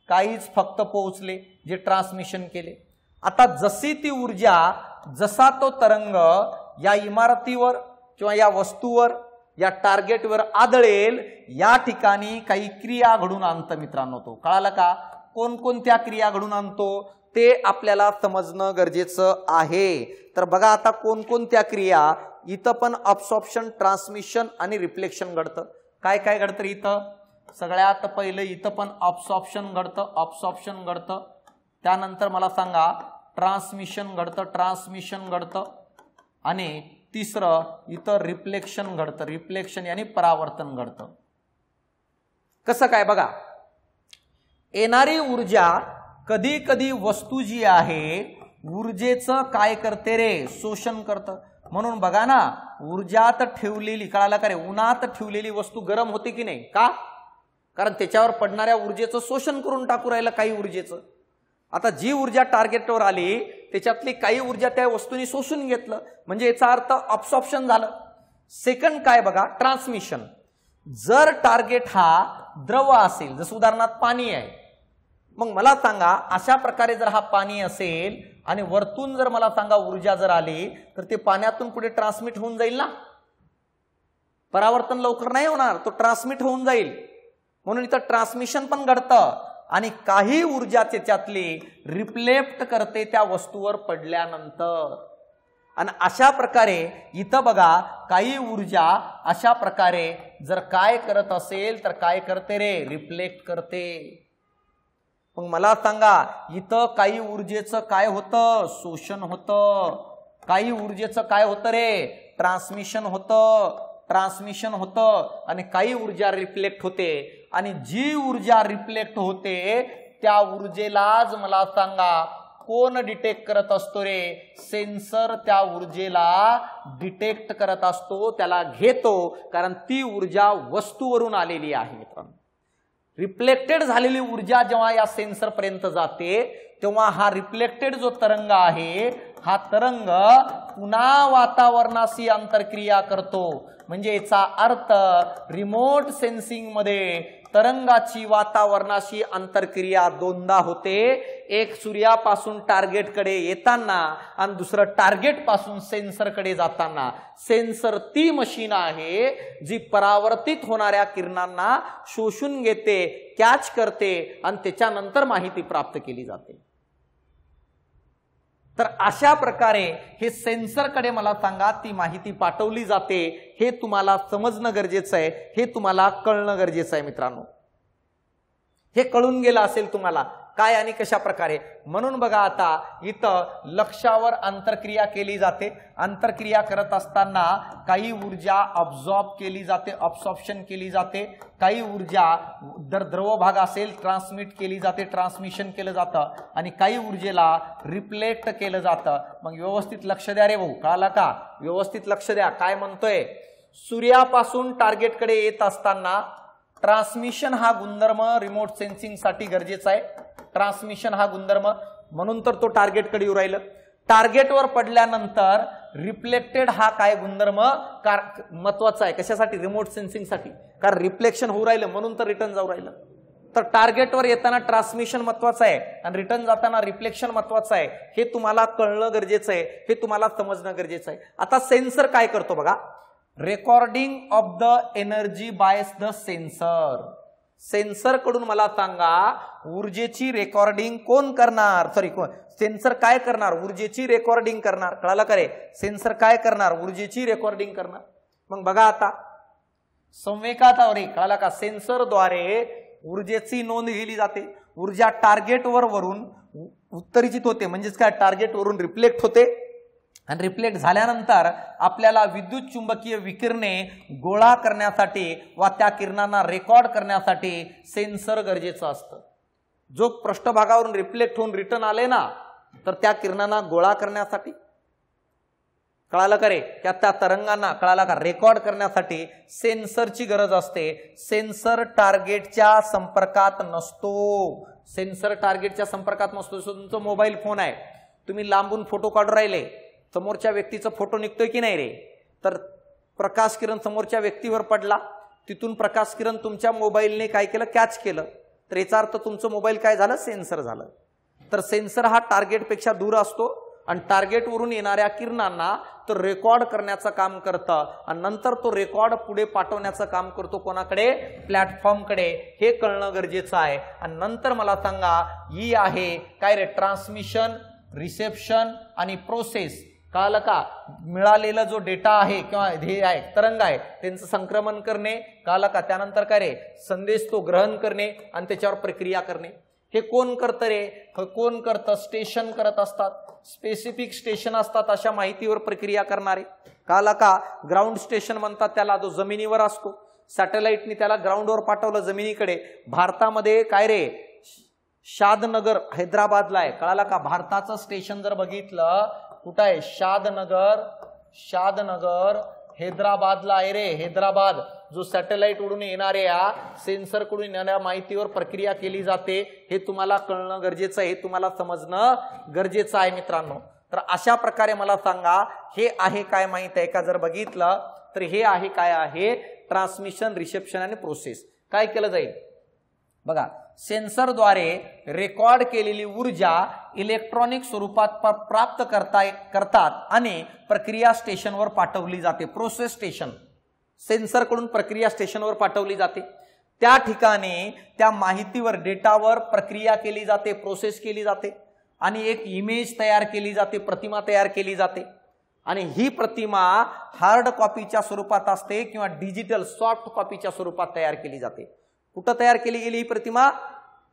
काहीच फक्त पोहोचले जे ट्रान्समिशन केले. आता जशी ती ऊर्जा, जसा तो तरंग या इमारतीवर किंवा या वस्तूवर या टार्गेटवर आदळेल या ठिकाणी काही क्रिया घडून आणतं मित्रांनो. तो कळालं का? कोणकोणत्या क्रिया घडून आणतो ते आपल्याला समजणं गरजेचं आहे. तर बघा आता कोणकोणत्या क्रिया इथं पण अब्सॉर्प्शन, ट्रान्समिशन आणि रिफ्लेक्शन घडतं. काय काय घडतं इथं? सगळ्यात पहिलं इथं पण अब्सॉर्प्शन घडतं, त्यानंतर मला सांगा ट्रान्समिशन घडतं, आणि तिसरं इथं रिफ्लेक्शन घडतं, रिफ्लेक्शन आणि परावर्तन घडतं. कसं काय बघा, येणारी ऊर्जा कधी कधी वस्तू जी आहे ऊर्जेचं काय करते रे? शोषण करतं. म्हणून बघा ना, ऊर्जात ठेवलेली, कळालं का रे, उन्हात ठेवलेली वस्तू गरम होते की नाही? का? कारण त्याच्यावर पडणाऱ्या ऊर्जेचं शोषण करून टाकू राहिलं काही ऊर्जेचं. आता जी ऊर्जा टार्गेटवर आली त्याच्यातली काही ऊर्जा त्या वस्तूने शोषून घेतलं, म्हणजे याचा अर्थ अब्सॉर्प्शन झालं. सेकंड काय बघा, ट्रान्समिशन. जर टार्गेट हा द्रव असेल, जसं उदाहरणार्थ पाणी आहे, मग मला सांगा अशा प्रकारे जर हा पाणी असेल आणि वरतून जर मला सांगा ऊर्जा जर आली तर ते पाण्यातून पुढे ट्रान्समिट होऊन जाईल ना. परावर्तन लवकर नाही होणार, तो ट्रान्समिट होऊन जाईल. म्हणून इथं ट्रान्समिशन पण घडतं आणि काही ऊर्जा त्याच्यातली रिफ्लेक्ट करते त्या वस्तूवर पडल्यानंतर. आणि अशा प्रकारे इथं बघा काही ऊर्जा अशा प्रकारे जर काय करत असेल तर काय करते रे? रिफ्लेक्ट करते. मग मला सांगा इथं काही ऊर्जेचं काय होतं? शोषण होतं. काही ऊर्जेचं काय होतं रे? ट्रान्समिशन होतं आणि काही ऊर्जा रिफ्लेक्ट होते. आणि जी ऊर्जा रिफ्लेक्ट होते त्या ऊर्जेलाच मला सांगा कोण डिटेक्ट करत असतो रे? सेन्सर त्या ऊर्जेला डिटेक्ट करत असतो, त्याला घेतो, कारण ती ऊर्जा वस्तूवरून आलेली आहे मित्रांनो. रिफ्लेक्टेड झालेली ऊर्जा जेव्हा या सेन्सर पर्यंत जाते तेव्हा हा रिफ्लेक्टेड जो तरंग आहे हा तरंग पुन्हा वातावरणाशी आंतरक्रिया करतो. म्हणजे याचा अर्थ रिमोट सेन्सिंग मध्ये तरंगाची वातावरणाशी आंतरक्रिया दोनदा होते. एक सूर्यापासून टार्गेटकडे येताना आणि दुसरं टार्गेट पासून सेन्सरकडे जाताना. सेन्सर ती मशीन आहे जी परावर्तित होणाऱ्या किरणांना शोषून घेते, कॅच करते आणि त्याच्यानंतर माहिती प्राप्त केली जाते. तर अशा प्रकारे हे सेन्सरकडे मला सांगा ती माहिती पाठवली जाते. हे तुम्हाला समजणं गरजेचं आहे, हे तुम्हाला कळणं गरजेचं आहे मित्रांनो. हे कळून गेलं असेल तुम्हाला काय आणि कशा प्रकारे. म्हणून बघा आता इथं लक्षावर आंतरक्रिया केली जाते. आंतरक्रिया करत असताना काही ऊर्जा अब्सॉर्ब केली जाते, अब्सॉर्प्शन केली जाते. काही ऊर्जा जर द्रव भाग असेल ट्रान्समिट केली जाते, ट्रान्समिशन केलं जातं. आणि काही ऊर्जेला रिफ्लेक्ट केलं जातं. मग व्यवस्थित लक्ष द्या रे भाऊ, कळालं का? व्यवस्थित लक्ष द्या. काय म्हणतोय? सूर्यापासून टार्गेटकडे येत असताना ट्रान्समिशन हा गुणधर्म रिमोट सेन्सिंग साठी गरजेचा आहे. ट्रान्समिशन हा गुणधर्म, म्हणून तर तो टार्गेटकडे येऊ राहिलं. टार्गेटवर पडल्यानंतर रिफ्लेक्टेड हा काय गुणधर्म महत्वाचा आहे? कशासाठी? रिमोट सेन्सिंग साठी. कारण रिफ्लेक्शन होऊ राहिलं म्हणून तर रिटर्न जाऊ राहिलं. तर टार्गेटवर येताना ट्रान्समिशन महत्वाचं आहे आणि रिटर्न जाताना रिफ्लेक्शन महत्वाचं आहे. हे तुम्हाला कळणं गरजेचं आहे, हे तुम्हाला समजणं गरजेचं आहे. आता सेन्सर काय करतो बघा, recording of the energy by the sensor. Sensor कडून मला सांगा ऊर्जेची रेकॉर्डिंग कोण करणार? सेन्सर काय करणार? ऊर्जेची रेकॉर्डिंग करणार. कळालं का रे? सेन्सर काय करणार? ऊर्जेची रेकॉर्डिंग करणार. मग बघा आता संवेदकावर कळालं का? सेन्सरद्वारे ऊर्जेची नोंद घेतली जाते. ऊर्जा टार्गेटवर वरून उत्तेजित होते, म्हणजेच काय टार्गेट वरून रिफ्लेक्ट होते आणि रिफ्लेक्ट झाल्यानंतर आपल्याला विद्युत चुंबकीय विकिरणे गोळा करण्यासाठी वा त्या किरणांना रेकॉर्ड करण्यासाठी सेन्सर गरजेचं असतं. जो पृष्ठभागावरून रिफ्लेक्ट होऊन रिटर्न आले ना तर त्या किरणांना गोळा करण्यासाठी, कळालं का रे? त्या तरंगांना कळालं का रेकॉर्ड करण्यासाठी सेन्सरची गरज असते. सेन्सर टार्गेटच्या संपर्कात नसतो. सेन्सर टार्गेटच्या संपर्कात नसतो. तुमचा मोबाईल फोन आहे, तुम्ही लांबून फोटो काढून राहिले, समोरच्या व्यक्तीचा फोटो निघतोय की नाही रे? तर प्रकाश किरण समोरच्या व्यक्तीवर पडला, तिथून प्रकाश किरण तुमच्या मोबाईलने काय केलं? कॅच केलं. तर याचा अर्थ तुमचं मोबाईल काय झालं? सेन्सर झालं. तर सेन्सर हा टार्गेटपेक्षा दूर असतो आणि टार्गेटवरून येणाऱ्या किरणांना तो रेकॉर्ड करण्याचं काम करतं आणि नंतर तो रेकॉर्ड पुढे पाठवण्याचं काम करतो कोणाकडे, प्लॅटफॉर्मकडे. हे कळणं गरजेचं आहे. आणि नंतर मला सांगा ही आहे काय रे, ट्रान्समिशन, रिसेप्शन आणि प्रोसेस. कळलं का? मिळालेला जो डेटा आहे किंवा हे आहे तरंग आहे त्यांचं संक्रमण करणे. कळलं का? त्यानंतर काय रे, संदेश तो ग्रहण करणे आणि त्याच्यावर प्रक्रिया करणे. हे कोण करतं रे? कोण करतं? स्टेशन करत असतात. स्पेसिफिक स्टेशन असतात अशा माहितीवर प्रक्रिया करणारे. कळलं का? ग्राउंड स्टेशन म्हणतात त्याला, जो जमिनीवर असतो. सॅटेलाइटनी त्याला ग्राउंडवर पाठवलं जमिनीकडे. भारतामध्ये काय रे, शादनगर हैदराबादला आहे. कळाला का? भारताचं स्टेशन जर बघितलं कुठं आहे, शादनगर हैदराबादला आहे रे. हैदराबाद जो सॅटेलाइट उडून येणाऱ्या सेन्सर कडून येणाऱ्या माहितीवर प्रक्रिया केली जाते. हे तुम्हाला कळणं गरजेचं आहे, हे तुम्हाला समजणं गरजेचं आहे मित्रांनो. तर अशा प्रकारे मला सांगा हे आहे काय माहित आहे का? जर बघितलं तर हे आहे काय आहे, ट्रान्समिशन, रिसेप्शन आणि प्रोसेस. काय केलं जाईल बघा, सेन्सरद्वारे रेकॉर्ड केलेली ऊर्जा इलेक्ट्रॉनिक स्वरूपात प्राप्त करतात आणि प्रक्रिया स्टेशनवर पाठवली जाते. प्रोसेस स्टेशन, सेन्सरकडून प्रक्रिया स्टेशनवर पाठवली जाते. त्या ठिकाणी त्या माहितीवर, डेटावर प्रक्रिया केली जाते, प्रोसेस केली जाते आणि एक इमेज तयार केली जाते, प्रतिमा तयार केली जाते. आणि ही प्रतिमा हार्ड कॉपीच्या स्वरूपात असते किंवा डिजिटल सॉफ्ट कॉपीच्या स्वरूपात तयार केली जाते. कुठं तयार केली गेली ही प्रतिमा?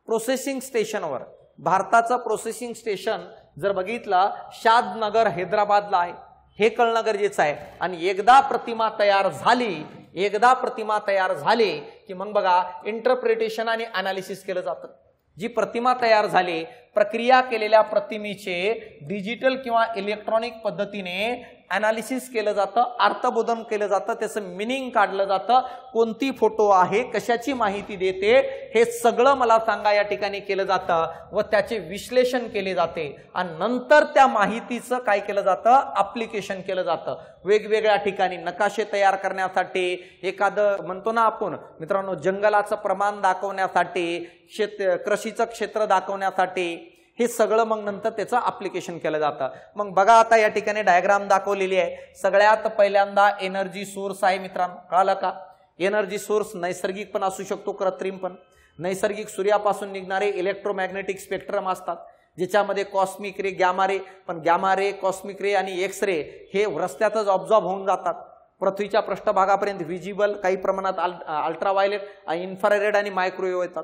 प्रोसेसिंग स्टेशनवर. भारताचं प्रोसेसिंग स्टेशन जर बघितलं शादनगर हैदराबादला आहे. हे कळणं गरजेचं आहे. आणि एकदा प्रतिमा तयार झाली की मग बघा इंटरप्रिटेशन आणि अनालिसिस केलं जातं. जी प्रतिमा तयार झाली, प्रक्रिया केलेल्या प्रतिमेचे डिजिटल किंवा इलेक्ट्रॉनिक पद्धतीने अनालिसिस केलं जातं, अर्थबोधन केलं जातं, त्याचं मिनिंग काढलं जातं. कोणती फोटो आहे, कशाची माहिती देते, हे सगळं मला सांगा या ठिकाणी केलं जातं व त्याचे विश्लेषण केले जाते. आणि नंतर त्या माहितीचं काय केलं जातं, ऍप्लिकेशन केलं जातं. वेगवेगळ्या ठिकाणी नकाशे तयार करण्यासाठी, एखादं म्हणतो ना आपण मित्रांनो जंगलाचं प्रमाण दाखवण्यासाठी, कृषीचं क्षेत्र दाखवण्यासाठी, हे सगळं मग नंतर त्याचं ऍप्लिकेशन केलं जातं. मग बघा आता या ठिकाणी डायग्राम दाखवलेली आहे. सगळ्यात पहिल्यांदा एनर्जी सोर्स आहे मित्रांनो. कळलं का? एनर्जी सोर्स नैसर्गिक पण असू शकतो, कृत्रिम पण. नैसर्गिक सूर्यापासून निघणारे इलेक्ट्रोमॅग्नेटिक स्पेक्ट्रम असतात ज्याच्यामध्ये कॉस्मिक रे, गॅमा रे, पण गॅमा रे, कॉस्मिक रे आणि एक्स रे हे रस्त्यातच ऑब्झॉर्ब होऊन जातात. पृथ्वीच्या पृष्ठभागापर्यंत व्हिजिबल, काही प्रमाणात अल्ट्राव्हायलेट, इन्फ्रारेड आणि मायक्रोवेव्ह येतात.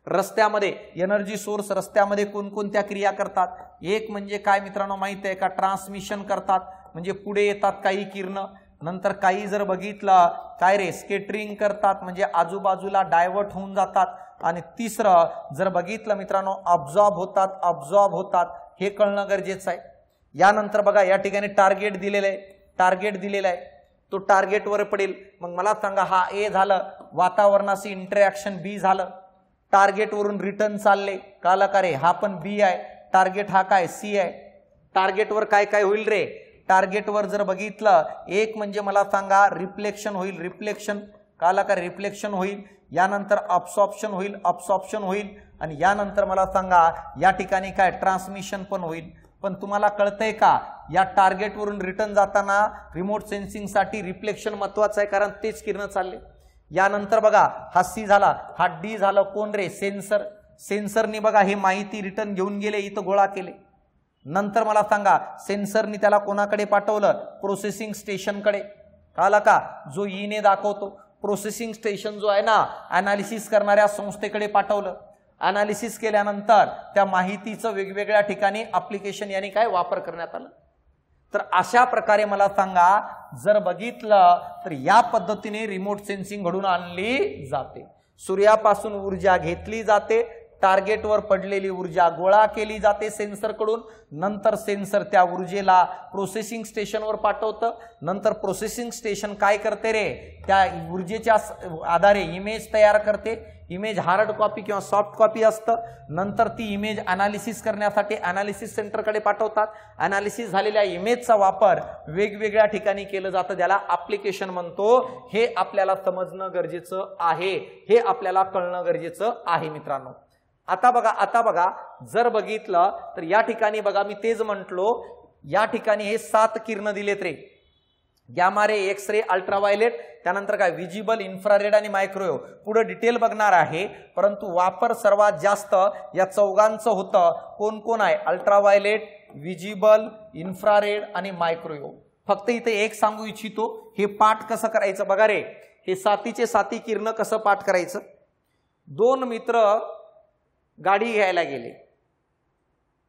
रस्त्यामध्ये एनर्जी सोर्स रस्त्यामध्ये कोणकोणत्या क्रिया करतात? एक म्हणजे काय मित्रांनो माहिती आहे का? ट्रान्समिशन करतात, म्हणजे पुढे येतात काही किरण. नंतर काही जर बघितलं काय रे, स्केटरिंग करतात, म्हणजे आजूबाजूला डायव्हर्ट होऊन जातात. आणि तिसरं जर बघितलं मित्रांनो ऑब्झॉर्ब होतात. हे कळणं गरजेचं आहे. यानंतर बघा या ठिकाणी टार्गेट दिलेलं आहे. तो टार्गेटवर पडेल. मग मला सांगा हा ए झालं, वातावरणाशी इंटरॅक्शन बी झालं, टार्गेट वरून रिटर्न चालले. काला का रे, हा पण बी आहे. टार्गेट हा काय, सी आहे. टार्गेटवर काय काय होईल रे? टार्गेटवर जर बघितलं एक म्हणजे मला सांगा रिफ्लेक्शन होईल. काला का रिफ्लेक्शन होईल. यानंतर अब्सॉर्प्शन होईल. आणि यानंतर मला सांगा या ठिकाणी काय ट्रान्समिशन पण होईल. पण तुम्हाला कळतंय का, या टार्गेटवरून रिटर्न जाताना रिमोट सेन्सिंगसाठी रिफ्लेक्शन महत्वाचं आहे, कारण तेच किरण चालले. यानंतर बघा हा सी झाला, हा डी झालं. कोण रे? सेन्सरनी बघा हे माहिती रिटर्न घेऊन गेले, इथं गोळा केले. नंतर मला सांगा सेन्सरनी त्याला कोणाकडे पाठवलं? प्रोसेसिंग स्टेशनकडे. कळलं का? जो ईने दाखवतो. प्रोसेसिंग स्टेशन जो आहे ना, अनालिसिस करणाऱ्या संस्थेकडे पाठवलं. अनालिसिस केल्यानंतर त्या माहितीचं वेगवेगळ्या ठिकाणी ऍप्लिकेशन याने काय वापर करण्यात आला. तर अशा प्रकारे मला सांगा जर बघितलं तर या पद्धतीने रिमोट सेन्सिंग घडून आणली जाते. सूर्यापासून ऊर्जा घेतली जाते, टार्गेटवर पडलेली ऊर्जा गोळा केली जाते सेन्सरकडून. नंतर सेन्सर त्या ऊर्जेला प्रोसेसिंग स्टेशनवर पाठवतं. नंतर प्रोसेसिंग स्टेशन काय करते रे? त्या ऊर्जेच्या आधारे इमेज तयार करते. इमेज हार्ड कॉपी किंवा सॉफ्ट कॉपी असतं. नंतर ती इमेज अनालिसिस करण्यासाठी अनालिसिस सेंटरकडे पाठवतात. अनालिसिस झालेल्या इमेजचा वापर वेगवेगळ्या ठिकाणी केलं जातं, ज्याला ऍप्लिकेशन म्हणतो. हे आपल्याला समजणं गरजेचं आहे, हे आपल्याला कळणं गरजेचं आहे मित्रांनो. आता बघा जर बघितलं तर या ठिकाणी बघा मी तेच म्हटलो, या ठिकाणी हे 7 किरण दिलेत रे, gamma ray, X ray, ultraviolet, त्यानंतर काय विजिबल, इन्फ्रारेड आणि मायक्रोवेव्ह. पुढे डिटेल बघणार आहे, परंतु वापर सर्वात जास्त या चौघांचं होतं. कोण कोण आहे? अल्ट्राव्हायलेट, विजिबल, इन्फ्रारेड आणि मायक्रोवेव्ह. फक्त इथे एक सांगू इच्छितो, हे पाठ कसं करायचं बघा रे. हे 7चे 7 किरण कसं पाठ करायचं. 2 मित्र गाडी घ्यायला गेले.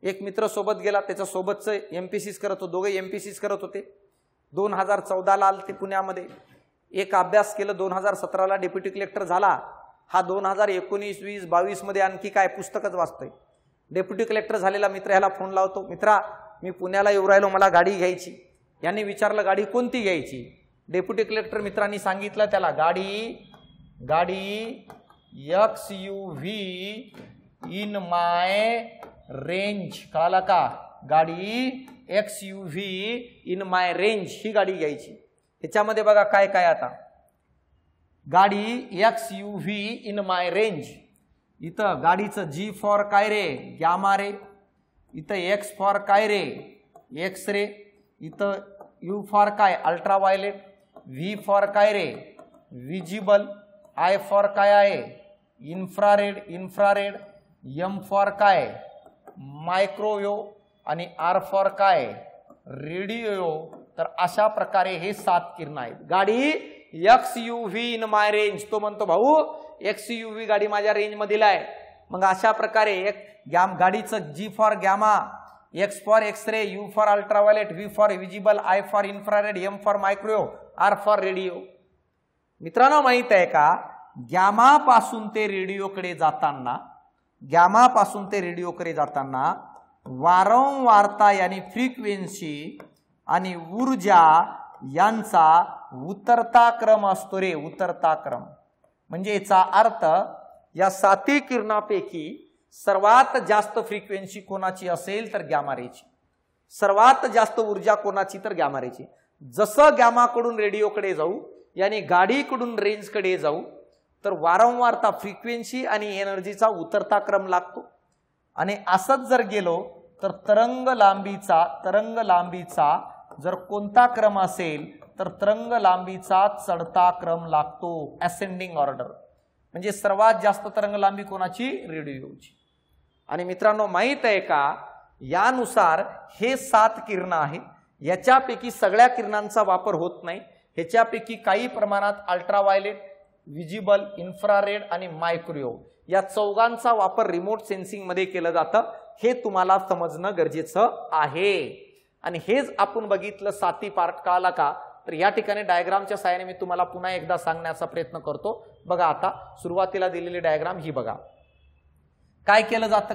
एक मित्र सोबत गेला, त्याच्या सोबतचं एमपीसीस करत होते, दोघे एमपीसीस करत होते. 2014ला आले ते पुण्यामध्ये. एक अभ्यास केलं, 2017ला डेप्युटी कलेक्टर झाला. हा 2019, 20, 22 मध्ये आणखी काय पुस्तकच वाचतोय. डेप्युटी कलेक्टर झालेला मित्र ह्याला फोन लावतो, मित्रा मी पुण्याला येऊ राहिलो, मला गाडी घ्यायची. यांनी विचारलं गाडी कोणती घ्यायची. डेप्युटी कलेक्टर मित्रांनी सांगितलं त्याला गाडी XUV इन माय रेंज. कळाला का? गाडी XUV इन माय रेंज ही गाडी घ्यायची. ह्याच्यामध्ये बघा काय काय. आता गाडी XUV इन माय रेंज. इथं गाडीचं G फॉर काय रे? गॅमा रे. इथं X फॉर काय रे? एक्स रे. इथं U फॉर काय? अल्ट्राव्हायलेट. V फॉर काय रे? विजिबल. I फॉर काय आहे? इन्फ्रारेड. M फॉर काय? मायक्रोवेव्ह. आणि R फॉर काय? रेडिओ. तर अशा प्रकारे हे 7 किरण आहेत. गाडी XUV इन माय रेंज. तो म्हणतो भाऊ XUV गाडी माझ्या रेंज मधील आहे. मग अशा प्रकारे गाडीचं G for gamma, X for x-ray, U for ultraviolet, V for visible, I for infrared, M for microwave, R for radio. मित्रांनो माहित आहे का, गॅमा पासून ते रेडिओकडे जाताना वारंवारता यानी फ्रिक्वेन्सी आणि ऊर्जा यांचा उतरता क्रम असतो रे. उतरता क्रम म्हणजे याचा अर्थ या 7 किरणापैकी सर्वात जास्त फ्रिक्वेन्सी कोणाची असेल तर गॅमा रेची. सर्वात जास्त ऊर्जा कोणाची तर गॅमा रेची. जसं गॅमाकडून रेडिओकडे जाऊ यानी गाडीकडून रेंजकडे जाऊ तर वारंवारता फ्रिक्वेन्सी आणि एनर्जीचा उतरता क्रम लागतो. आणि असंच जर गेलो तर तरंग लांबीचा जर कोणता क्रम असेल तर तरंग लांबीचा चढता क्रम लागतो. Ascending order. म्हणजे सर्वात जास्त तरंग लांबी कोणाची? रेडिओची. आणि मित्रांनो माहित आहे का, यानुसार हे 7 किरण आहे. याच्यापैकी सगळ्या किरणांचा वापर होत नाही. ह्याच्यापैकी काही प्रमाणात अल्ट्राव्हायलेट, विजिबल, इन्फ्रारेड आणि मायक्रोवेव्ह या चौघांचा वापर रिमोट सेन्सिंग मध्ये केलं जातं. हे तुम्हाला समजणं गरजेचं आहे. आणि हेच आपण बघितलं 7 पार्ट. कळाला का? तर या ठिकाणी डायग्रामच्या सहाय्याने मी तुम्हाला पुन्हा एकदा सांगण्याचा प्रयत्न करतो. बघा आता सुरुवातीला दिलेली डायग्राम ही बघा. काय केलं जातं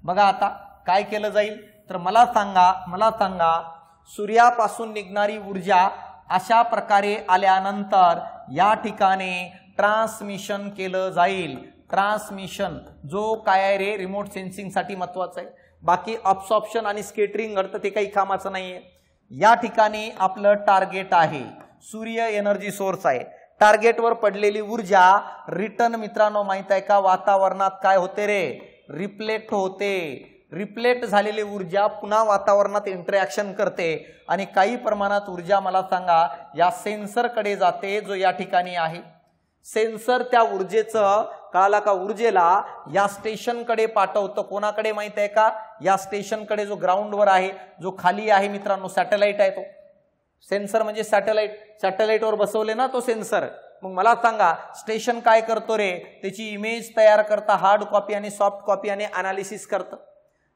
बघा. आता काय केलं जाईल तर मला सांगा सूर्यापासून निघणारी ऊर्जा अशा प्रकारे आल्यानंतर या ठिकाणी ट्रान्समिशन केलं जाईल. ट्रान्समिशन जो काय आहे रे रिमोट सेन्सिंग साठी महत्वाचं आहे. बाकी अब्सॉर्प्शन आणि स्कॅटरिंग घडतं ते काही कामाचं नाहीये. या ठिकाणी आपलं टार्गेट आहे, सूर्य एनर्जी सोर्स आहे. टार्गेटवर पडलेली ऊर्जा रिटर्न मित्रांनो माहित आहे का, वातावरणात काय होते रे? रिफ्लेक्ट होते. रिफ्लेक्ट झालेली ऊर्जा पुन्हा वातावरणात इंटरॅक्शन करते आणि काही प्रमाणात ऊर्जा मला सांगा या सेन्सरकडे जाते जो या ठिकाणी आहे. सेन्सर त्या ऊर्जेचं कळाला का ऊर्जेला या स्टेशनकडे पाठवतं. कोणाकडे माहित आहे का? या स्टेशनकडे जो ग्राउंडवर आहे, जो खाली आहे मित्रांनो सॅटेलाइट आहे तो. सेन्सर म्हणजे सॅटेलाइटवर बसवले ना तो सेन्सर. मग मला सांगा स्टेशन काय करतो रे? त्याची इमेज तयार करता हार्ड कॉपी आणि सॉफ्ट कॉपी आणि अनालिसिस करतं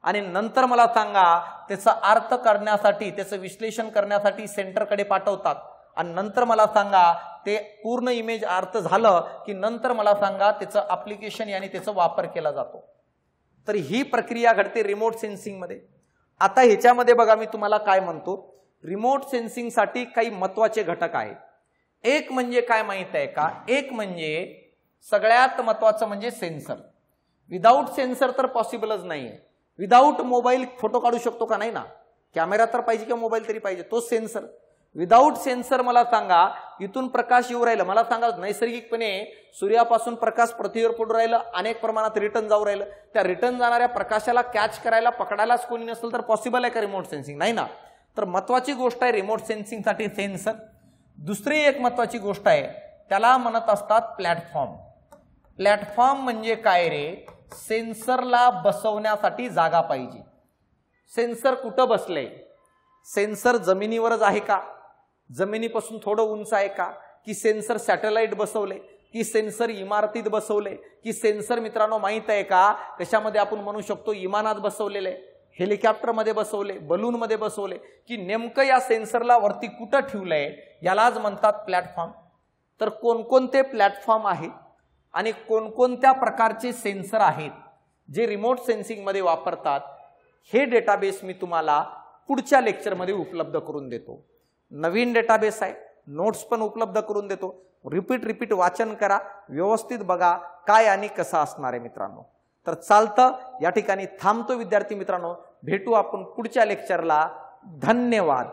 आणि नंतर मला सांगा त्याचा अर्थ करण्यासाठी, त्याचं विश्लेषण करण्यासाठी सेंटरकडे पाठवतात आणि नंतर मला सांगा ते पूर्ण इमेज अर्थ झालं की नंतर मला सांगा त्याचं ऍप्लिकेशन यानी त्याचा वापर केला जातो. तर ही प्रक्रिया घडते रिमोट सेन्सिंग मध्ये. आता ह्याच्यामध्ये बघा मी तुम्हाला काय म्हणतो, रिमोट सेन्सिंग साठी काही महत्वाचे घटक आहेत. एक म्हणजे काय माहित आहे का? एक म्हणजे सगळ्यात महत्वाचं म्हणजे सेन्सर. विदाऊट सेन्सर तर पॉसिबलच नाहीये. विदाऊट मोबाईल फोटो काढू शकतो का? नाही ना. कॅमेरा तर पाहिजे किंवा मोबाईल तरी पाहिजे. तो सेन्सर. विदाऊट सेन्सर मला सांगा इथून प्रकाश येऊ राहिला, मला सांगा नैसर्गिकपणे सूर्यापासून प्रकाश पृथ्वीवर पडू राहिलं, अनेक प्रमाणात रिटर्न जाऊ राहिलं, त्या रिटर्न जाणाऱ्या प्रकाशाला कॅच करायला पकडायलाच कोणी नसेल तर पॉसिबल आहे का रिमोट सेन्सिंग? नाही ना. तर महत्वाची गोष्ट आहे रिमोट सेन्सिंगसाठी सेन्सर. दुसरी एक महत्वाची गोष्ट आहे, त्याला म्हणत असतात प्लॅटफॉर्म. प्लॅटफॉर्म म्हणजे काय रे? सेन्सरला बसवण्यासाठी जागा पाहिजे. सेन्सर कुठं बसले? सेन्सर जमिनीवरच आहे का? जमिनीपासून थोडं उंच आहे का? की सेन्सर सॅटेलाइट बसवले? की सेन्सर इमारतीत बसवले? की सेन्सर मित्रांनो माहित आहे का कशामध्ये आपण म्हणू शकतो विमानात बसवलेले, हेलिकॉप्टरमध्ये बसवले, बलूनमध्ये बसवले, की नेमकं या सेन्सरला वरती कुठं ठेवलंय यालाच म्हणतात प्लॅटफॉर्म. तर कोणकोणते प्लॅटफॉर्म आहेत आणि कोणकोणत्या प्रकारचे सेन्सर आहेत जे रिमोट सेन्सिंग मध्ये वापरतात हे डेटाबेस मी तुम्हाला पुढच्या लेक्चरमध्ये उपलब्ध करून देतो. नवीन डेटाबेस आहे, नोट्स पण उपलब्ध करून देतो. रिपीट वाचन करा, व्यवस्थित बघा काय आणि कसं असणार आहे मित्रांनो. तर चालतं, या ठिकाणी थांबतो विद्यार्थी मित्रांनो. भेटू आपण पुढच्या लेक्चरला. धन्यवाद.